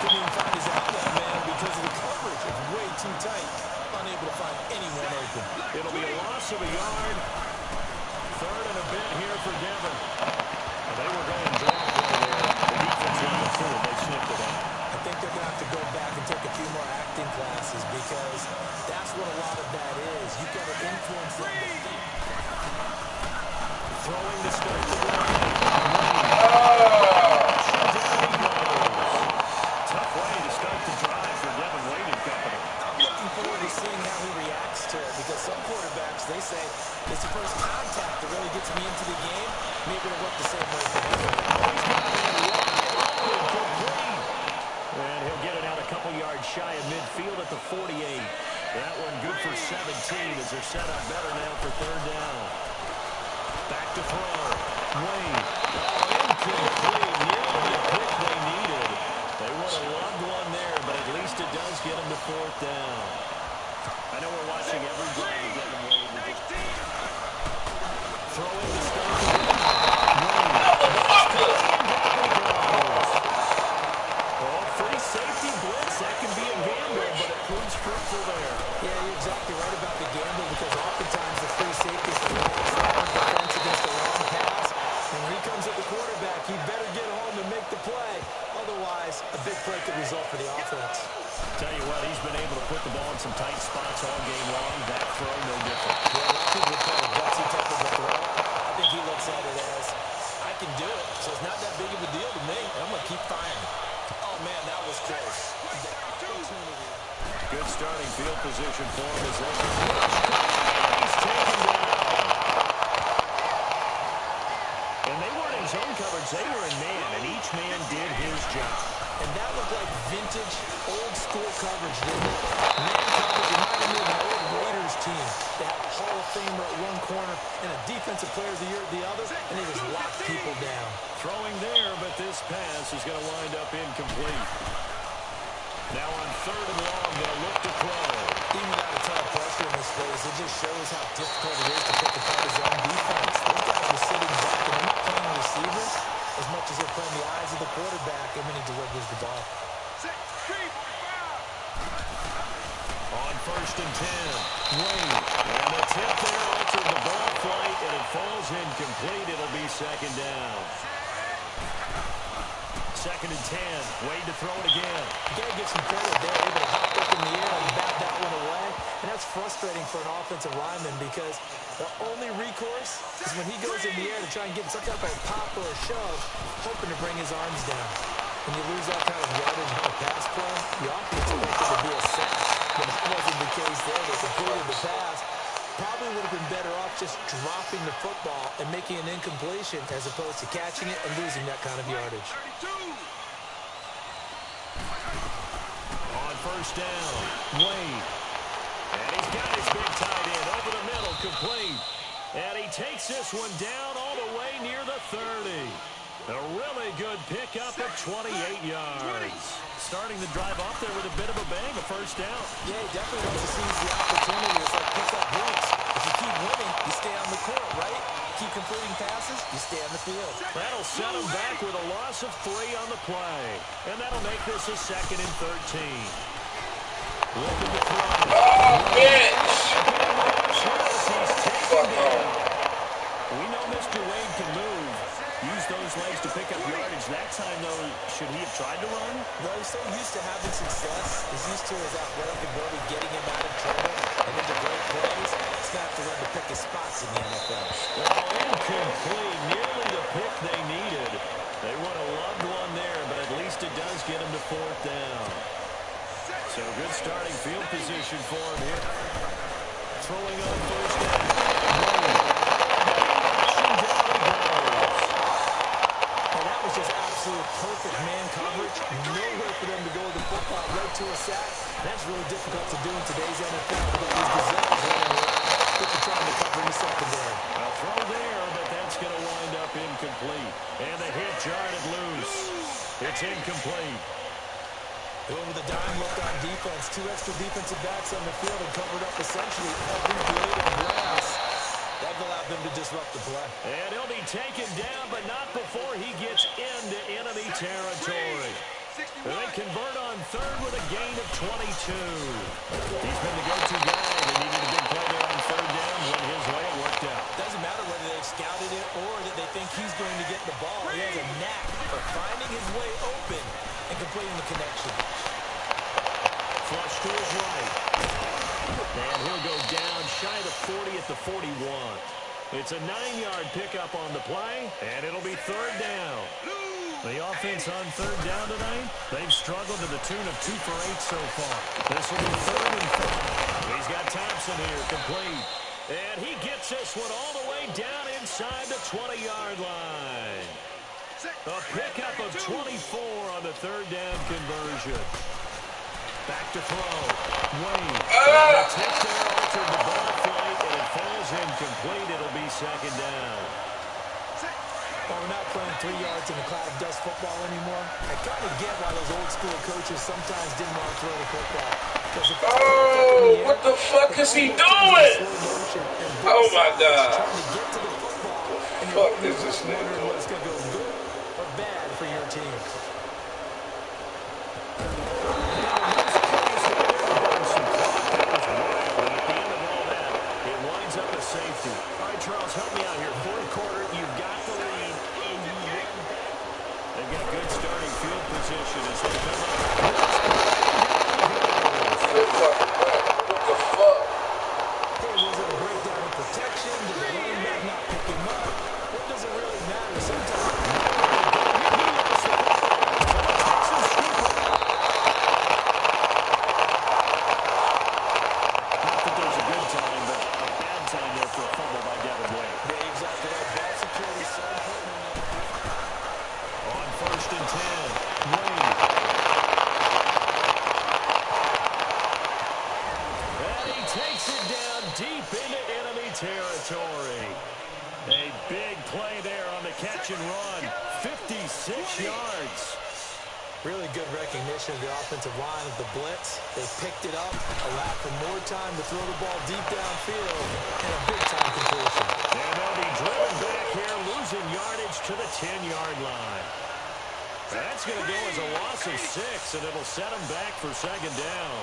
Couldn't even find his outlet man because of the coverage. It's way too tight. Unable to find anyone open. It'll be a loss of a yard. Third and a bit here for Devin. And they were going draw play there. The defense went the field. They snipped it out. I think they're going to have to go back and take a few more acting classes because that's what a lot of that is. You've got to influence them to think. Throwing to start the drive. Tough way to start the drive for Devin Wade and company. I'm looking forward to seeing how he reacts to it because some quarterbacks, they say, it's the first contact that really gets me into the game. Maybe it'll work the same way for him. And he'll get it out a couple yards shy of midfield at the 48. That one good for 17 as they're set up better now for third down. Back to throw. Wade. Incomplete. Nearly the pick they needed. They would have loved one there, but at least it does get them to fourth down. I know we're watching every drive of Devin Wade. Throwing to start the drive. Free safety blitz. That can be a gamble, but it proves fruitful there. Yeah, you're exactly right about the gamble because oftentimes the free safety is the defense against the long pass. And when he comes at the quarterback, he better get home and make the play. Otherwise, a big play could result for the offense. Tell you what, he's been able to put the ball in some tight spots all game long. That throw, no different. Yeah, a lot of people would call it gutsy type of a throw. I think he looks at it as, I can do it, so it's not that big of a deal to me. I'm going to keep firing. Oh, man, that was close. Good starting field position for him as he's taken down. And they weren't in zone coverage. They were in man, and each man did his job. And that looked like vintage, old-school coverage, didn't it? Man coverage reminded me of an old Raiders team. They had a Hall of Famer at one corner and a Defensive Player of the Year at the other, and they just locked people down. Throwing there, but this pass is going to wind up incomplete. Now on third and long, going to look to throw. Even without a ton of pressure in this phase, it just shows how difficult it is to pick apart his own defense. Those guys were sitting back, and they're not playing receivers as much as they're playing the eyes of the quarterback and when he delivers the ball. On 1st and 10, Wade. And the tip there altered the ball flight, and it falls incomplete. It'll be 2nd down. 2nd and 10. Wade to throw it again. You got to give some credit there. Able to hop up in the air and bat that one away. And that's frustrating for an offensive lineman because the only recourse is when he goes in the air to try and get some type of pop or a shove, hoping to bring his arms down. When you lose that kind of yardage on a pass play, you often expect it to be a sack. But that wasn't the case there. They completed the pass. Probably would have been better off just dropping the football and making an incompletion as opposed to catching it and losing that kind of yardage. On 1st down, Wade. And he's got his big tight end over the middle, complete. And he takes this one down all the way near the 30. A really good pickup at 28 yards. Starting the drive off there with a bit of a bang, a 1st down. Yeah, he definitely wants to seize the opportunity. It's like pick-up hoops. If you keep winning, you stay on the court, right? Keep completing passes, you stay on the field. That'll set him back with a loss of 3 on the play. And that'll make this a 2nd and 13. Looking to throw. Oh, bitch! He's taken down. We know Mr. Wade can move. Use those legs to pick up yardage. That time, though, should he have tried to run? No, he's so used to having success. He's used to his athletic ability getting him out of trouble and into great plays. He's going to have to learn to pick his spots in the NFL. Well, incomplete. Nearly the pick they needed. They would have loved one there, but at least it does get him to 4th down. So good starting field position for him here. Throwing on 1st down. And that was just absolute perfect man coverage. Nowhere for them to go with the football right to a sack. That's really difficult to do in today's NFL. But these gazelles running around, what you're trying to cover in the secondary. A throw there, but that's going to wind up incomplete. And the hit jarred it loose. It's incomplete. Going with a dime look on defense. 2 extra defensive backs on the field and covered up essentially every blade of grass. That allowed them to disrupt the play. And he'll be taken down, but not before he gets into enemy territory. They convert on 3rd with a gain of 22. He's been the go-to guy. They needed a big play there on 3rd down. Went his way, it worked out. Doesn't matter whether they've scouted it or that they think he's going to get the ball. He has a knack for finding his way open and completing the connection. Flush to his right. And he'll go down shy of 40 at the 41. It's a 9-yard pickup on the play, and it'll be 3rd down. The offense on 3rd down tonight, they've struggled to the tune of 2 for 8 so far. This will be 3rd and 5. He's got Thompson here, complete. And he gets this one all the way down inside the 20-yard line. A pickup of 24 on the 3rd down conversion. Back to throw. Wade. The tip there altered the ball flight, and it falls incomplete. It'll be 2nd down. Well, we're not playing 3 yards in a cloud of dust football anymore. I kind of get why those old school coaches sometimes didn't want to throw the football. Oh, what the fuck is he doing? Oh my God. What the fuck is this nigga doing? It's going to go good or bad for your team. Safety. All right, Charles, help me out here. 4th quarter, you've got the lead, and you win. They've got good starting field position as they come up. What the fuck? Hey, was it a breakdown in protection? Did the running back not pick him up? What does it really matter? Sometimes. Not that there's a good time, but a bad time there for a fumble by Devin Wade. Yeah, exactly right. Ball security so important. On 1st and 10, Wade. And he takes it down deep into enemy territory. A big play there on the catch and run. 56 yards. Really good recognition of the offensive line of the blitz. They picked it up, allowed for more time to throw the ball deep downfield, and a big-time completion. And they'll be driven back here, losing yardage to the 10-yard line. That's going to go as a loss of 6, and it'll set him back for second down.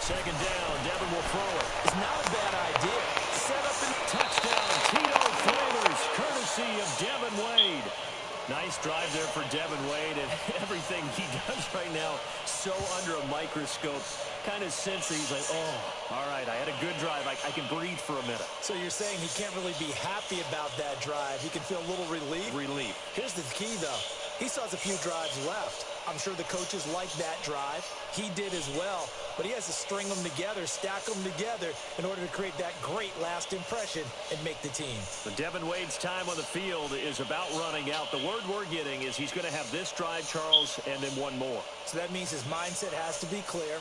Second down, Devin will throw it. It's not a bad idea. Set up and touchdown, Tito Flavors, courtesy of Devin Wade. Nice drive there for Devin Wade, and everything he does right now so under a microscope. Kind of sense that he's like, oh, all right, I had a good drive. I can breathe for a minute. So you're saying he can't really be happy about that drive. He can feel a little relief? Relief. Here's the key, though. He still has a few drives left. I'm sure the coaches like that drive. He did as well. But he has to string them together, stack them together in order to create that great last impression and make the team. But Devin Wade's time on the field is about running out. The word we're getting is he's going to have this drive, Charles, and then one more. So that means his mindset has to be clear.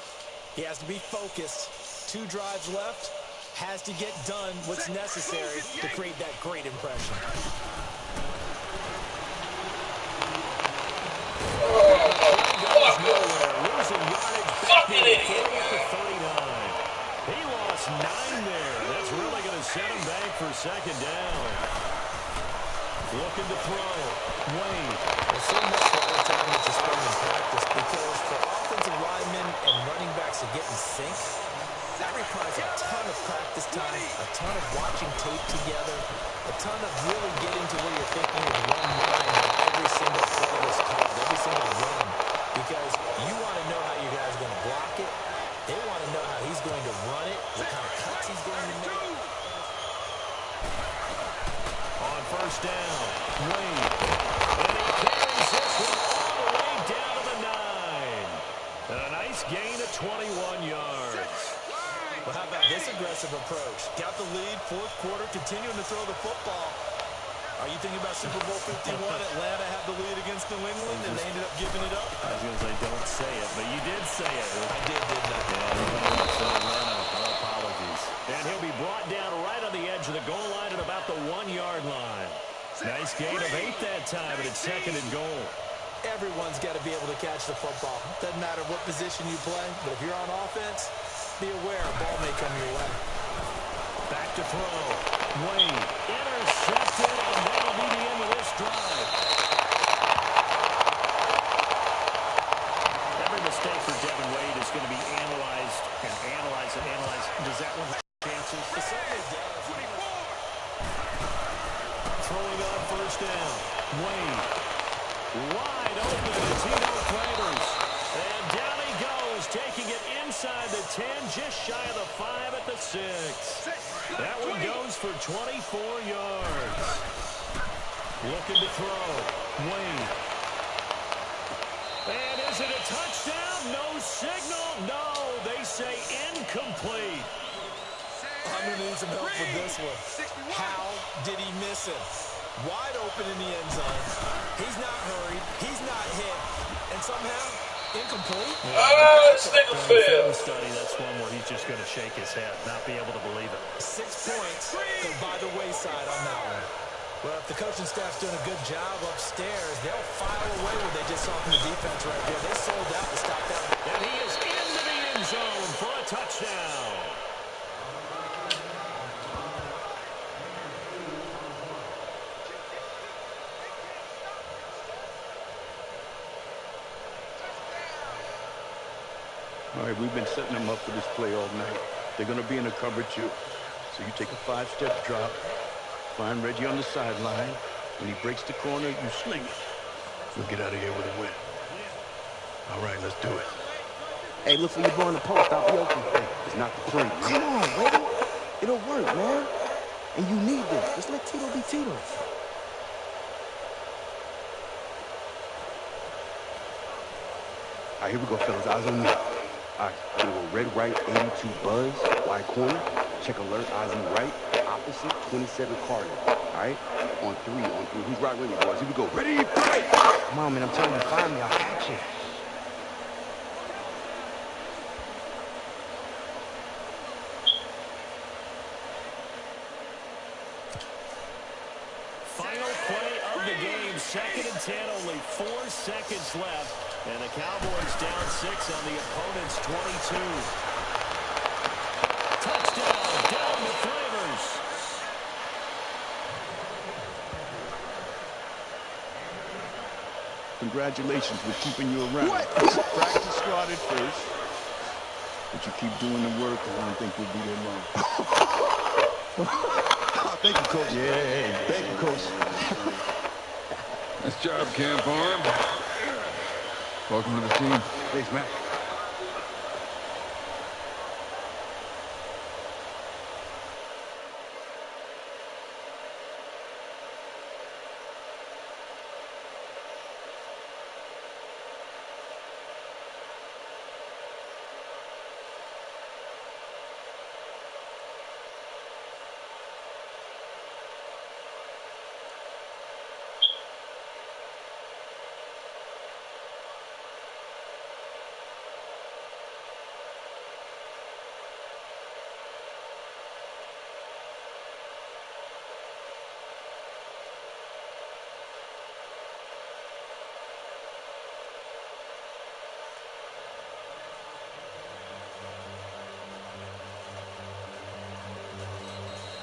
He has to be focused. 2 drives left. Has to get done what's necessary to create that great impression. Losing yardage back to the 39. He lost 9 there. That's really going to set him back for second down. Looking to throw. Wade. There's so much more time that you spend in practice because for offensive linemen and running backs to get in sync, that requires a ton of practice time, a ton of watching tape together, a ton of really getting to where you're thinking with one mind on every single play that's called, every single run. Because you want to know how your guy's going to block it. They want to know how he's going to run it, what kind of cuts he's going to make. On first down, Wade. And he carries this one all the way down to the 9. And a nice gain of 21 yards. Well, how about this aggressive approach? Got the lead, 4th quarter, continuing to throw the football. Are you thinking about Super Bowl 51? Atlanta had the lead against New England, and they ended up giving it up? I was going to say, don't say it, but you did say it. I didn't I? Yeah, Atlanta, our apologies. And he'll be brought down right on the edge of the goal line at about the 1-yard line. Nice gain of 8 that time, and it's second and goal. Everyone's got to be able to catch the football. Doesn't matter what position you play, but if you're on offense, be aware a ball may come your way. Back to throw. Wade intercepted, and that'll be the end of this drive. Every mistake for Devin Wade is going to be analyzed and analyzed and analyzed. Does that one have chances? It certainly does. Throwing on first down. Wade. Wide open to Tito Flavors. And down he goes, taking it inside the 10, just shy of the 5 at the 6. That one goes for 24 yards. Looking to throw. Wade. And is it a touchdown? No signal. No, they say incomplete. I'm going to need some help with this one. How did he miss it? Wide open in the end zone. He's not hurried. He's not hit. And somehow, incomplete. Film study, that's one where he's just going to shake his head, not be able to believe it. 6 points go by the wayside on that one. Well, if the coaching staff's doing a good job upstairs, they'll file away what they just saw from the defense right there. They sold out to stop that. And he is into the end zone for a touchdown. All right, we've been setting them up for this play all night. They're going to be in a cover 2. So you take a 5-step drop, find Reggie on the sideline. When he breaks the corner, you sling it. We'll get out of here with a win. All right, let's do it. Hey, look for your boy in the post. I'll be open. Hey, it's not the play. Come on, baby. It'll work, man. And you need this. Just let Tito be Tito. All right, here we go, fellas. Eyes on me. All right, we're gonna go red right, 82 Buzz, wide corner. Check alert, Ozzy right, opposite, 27 Carter. All right, on 3. Who's right with me, boys? Here we go. Ready, fight! Come on, man. I'm telling you, find me. I'll catch you. Final play of the game, 2nd and 10, only 4 seconds left. And the Cowboys down 6 on the opponent's 22. Touchdown, down to Flavors. congratulations with keeping you around. What? Practice started first, but you keep doing the work, and I don't think you'll be there long. Thank you, Coach. Yeah, Thank you, Coach. Nice job, Camp Arm. Welcome to the team. Thanks, Mac.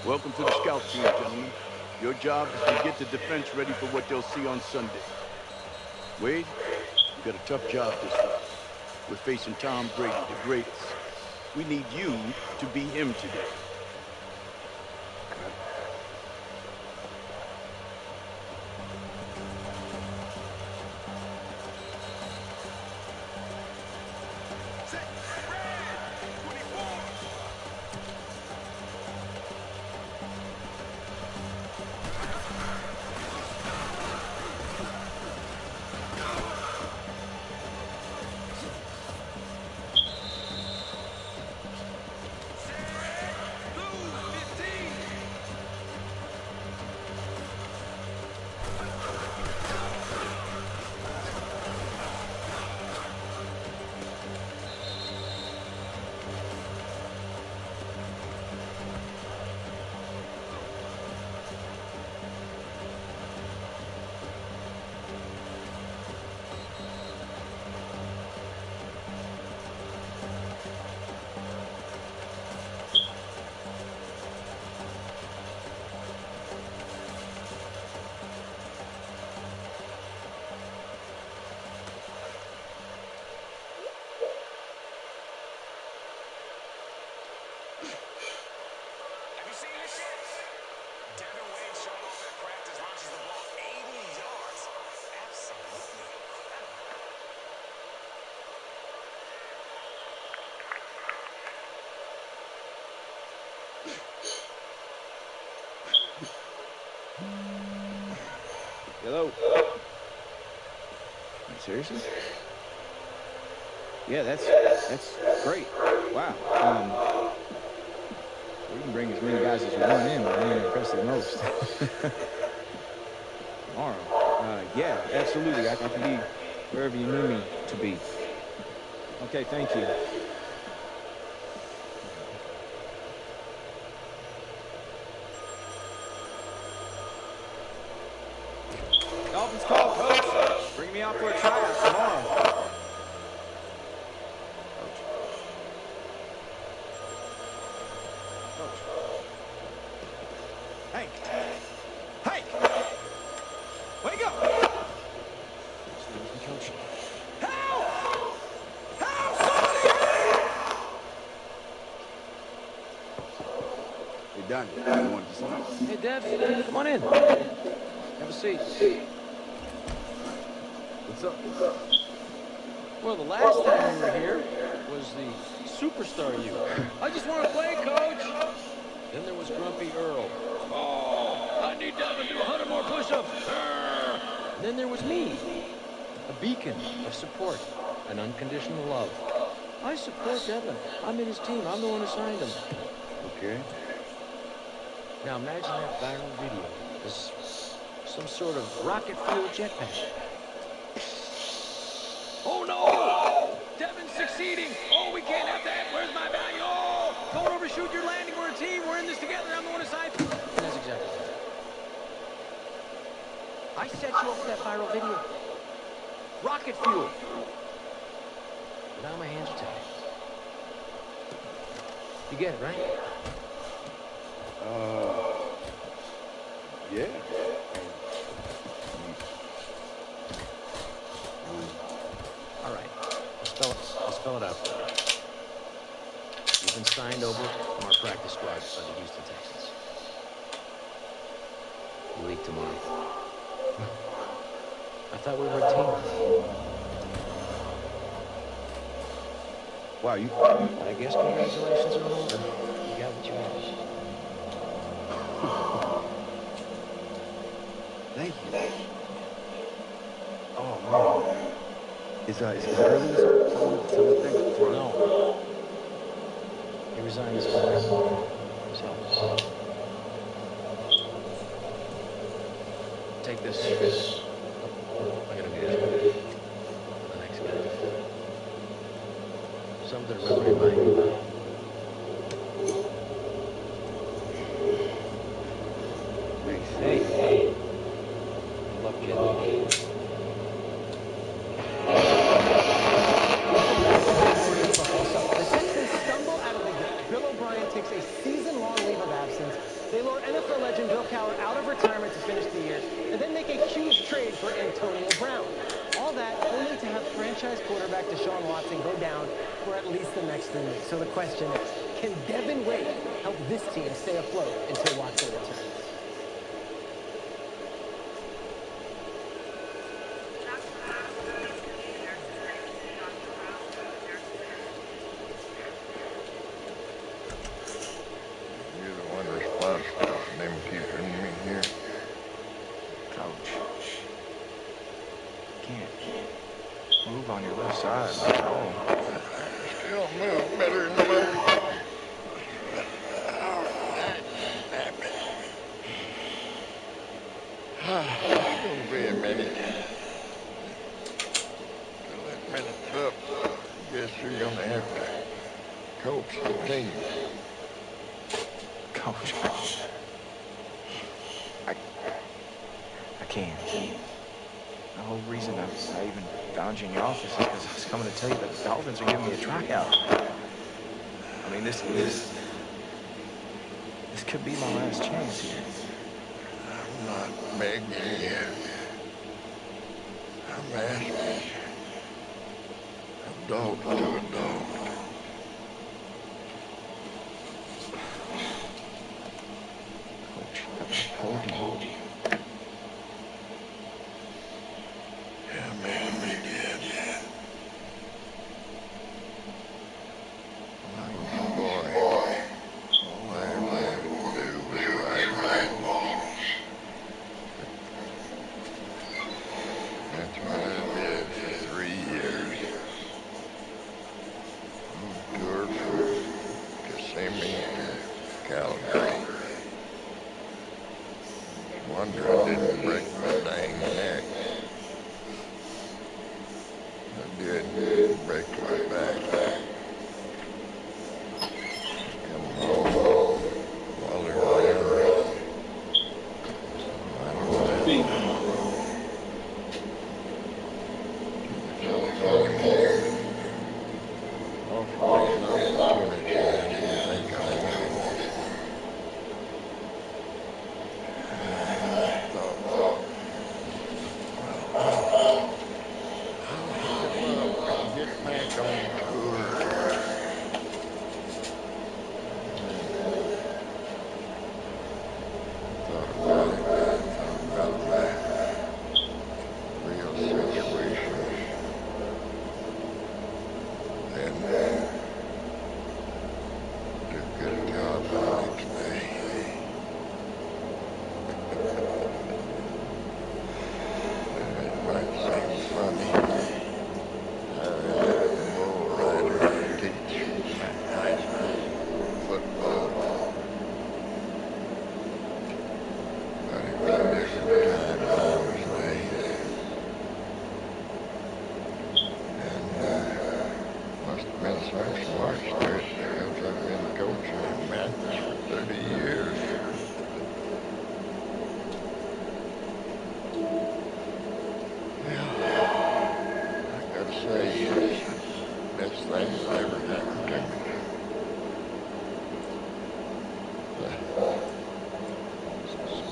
Welcome to the scout team, gentlemen. Your job is to get the defense ready for what they'll see on Sunday. Wade, you got a tough job this week. We're facing Tom Brady, the greatest. We need you to be him today. Hello? Seriously? Yeah, that's great. Wow. We can bring as many guys as we want in, but I ain't impressed the most. Tomorrow? Yeah, absolutely. I can be wherever you need me to be. Okay, thank you. Dolphins call, coach. Bring me out for a tryout tomorrow. Coach. Hank! Hank! Wake up! Excuse me, Coach. Help! Help! Somebody help! Hey, Donnie, you wanted to see me? Hey, Dev, come on in. Have a seat. What's up? Well, the last time you were here was the superstar you. I just want to play, Coach. Then there was Grumpy Earl. Oh, I need Devin to do 100 more push-ups. And then there was me, a beacon of support, an unconditional love. I support Devin. I'm in his team. I'm the one who signed him. Okay. Now imagine that viral video is some sort of rocket-fueled jetpack. Oh no! Devin's succeeding! Oh, we can't have that! Where's my value? Oh! Don't overshoot your landing. We're a team. We're in this together. I'm the one aside. And that's exactly right. I set you up for that viral video. Rocket fuel. But now my hands are tied. You get it, right? Yeah. spell it out for me. You've been signed over from our practice squad by the Houston Texans. You leave tomorrow. I thought we were a team. Wow, you... I guess congratulations are in order. You got what you wanted. Thank you. Oh, man. Is Hurley something to thank for? No. He resigned this morning. So, take this. I gotta be this for the next guy. Something to remember your mind. Hey. Good luck, kid. The Texans stumble out of the gate. Bill O'Brien takes a season-long leave of absence. They lure NFL legend Bill Cowher out of retirement to finish the year, and then make a huge trade for Antonio Brown. All that only to have franchise quarterback Deshaun Watson go down for at least the next 3 weeks. So the question is, can Devin Wade help this team stay afloat until Watson returns? You're the one responsible for them keeping me here. Coach. Can't move on your left side like all. Still move better than mine. It's gonna be a minute. Till that minute's up, guess you're gonna have to coach the team. Coach, I can't. The whole reason I even found you in your office is because I was coming to tell you that the Dolphins are giving me a tryout. I mean, this could be my last chance here. I'm not begging you. I'm asking you. Adult to adult. Coach, I told you. Yeah, maybe we did. When I was a boy, all I ever had to do was ride footballs. That's what I did for 3 years. Toured from Kissimmee to Calgary. Wonder I didn't break my dang neck. I did break my back. Come home while they're around. I don't know. Hopefully an opportunity I didn't think I wanted. Get back on tour. Thought about my real situation. Then did a good job the next day. It might seem funny. Bull rider teach high school football. But it was a different time when I was there. And must have been some smart to it because I've been coaching in Memphis for 30 years. I gotta say, it's the best thing that ever happened to me.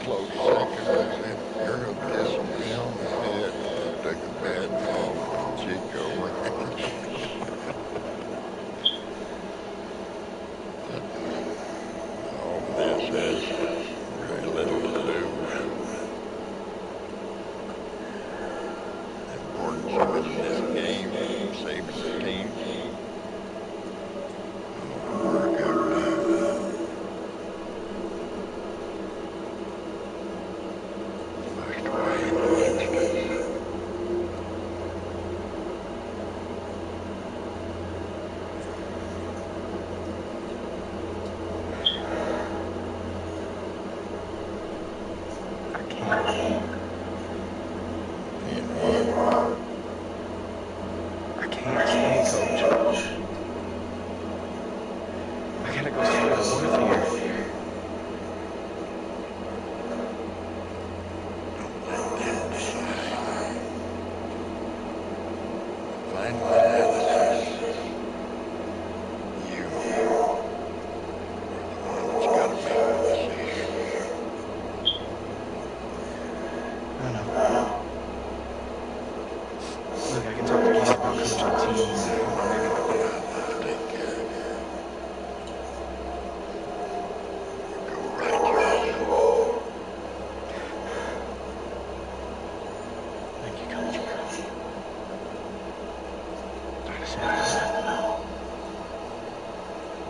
Close second was that girl kissing me on the head. I took a bad fall from Chico. analysis. You are the one that's got to make the decision. I know. Look, I can talk to Casey about coaching teams. Let's take care of you. Go right your own. Thank you, Coach.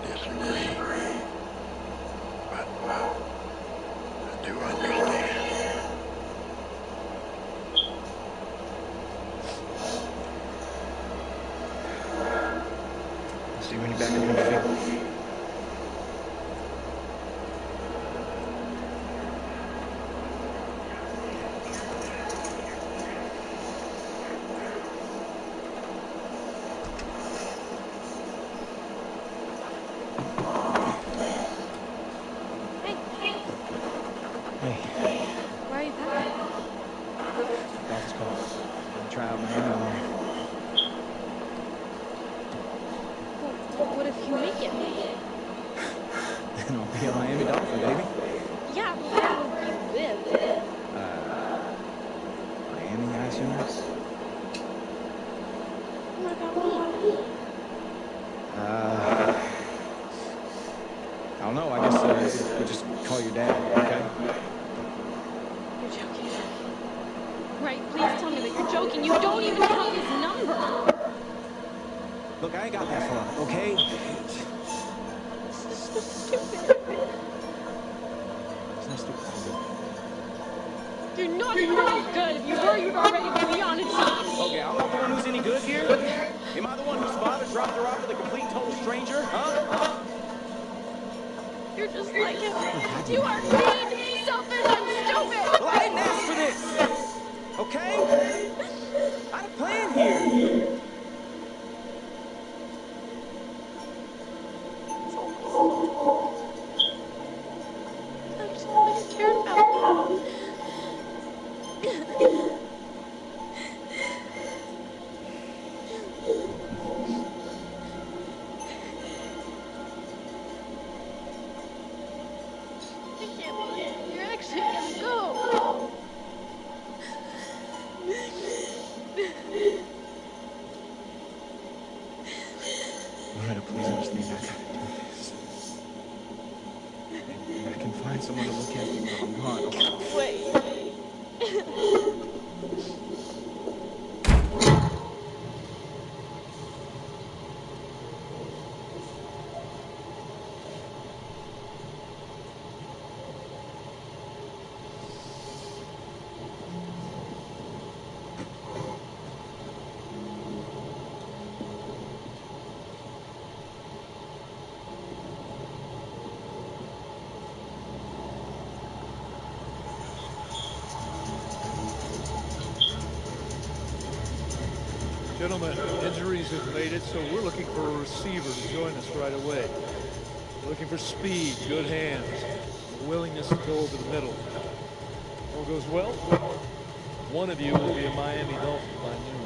Disagree. But I do understand. I'll see you when you're back in the field. Why are you packing? Office calls. I'm try out Miami tomorrow. Well, what if you make it? Then I'll be a Miami Dolphin, baby. Yeah, but where would you live? Miami, I assume. What about me? I don't know. I guess we'll just call your dad, okay? You're joking. Right, please tell me that you're joking. You don't even have his number. Look, I ain't got that far, okay? This is so stupid. It's not stupid for me. You're not even any good. If you were, you'd already be on a team. Okay, I'm not the one who's any good here. Am I the one whose father dropped her off with a complete total stranger? Huh? You're just like him. You are mean, selfish, and stupid. Well, I didn't ask for this. Okay? I had a plan here. I just thought you cared about me. I can't believe you're actually gonna go. Loretta, please understand I gotta do this. And I can find someone to look after me if you want. Wait. Gentlemen, injuries have made it, so we're looking for a receiver to join us right away. We're looking for speed, good hands, a willingness to go over the middle. All goes well, one of you will be a Miami Dolphin by noon.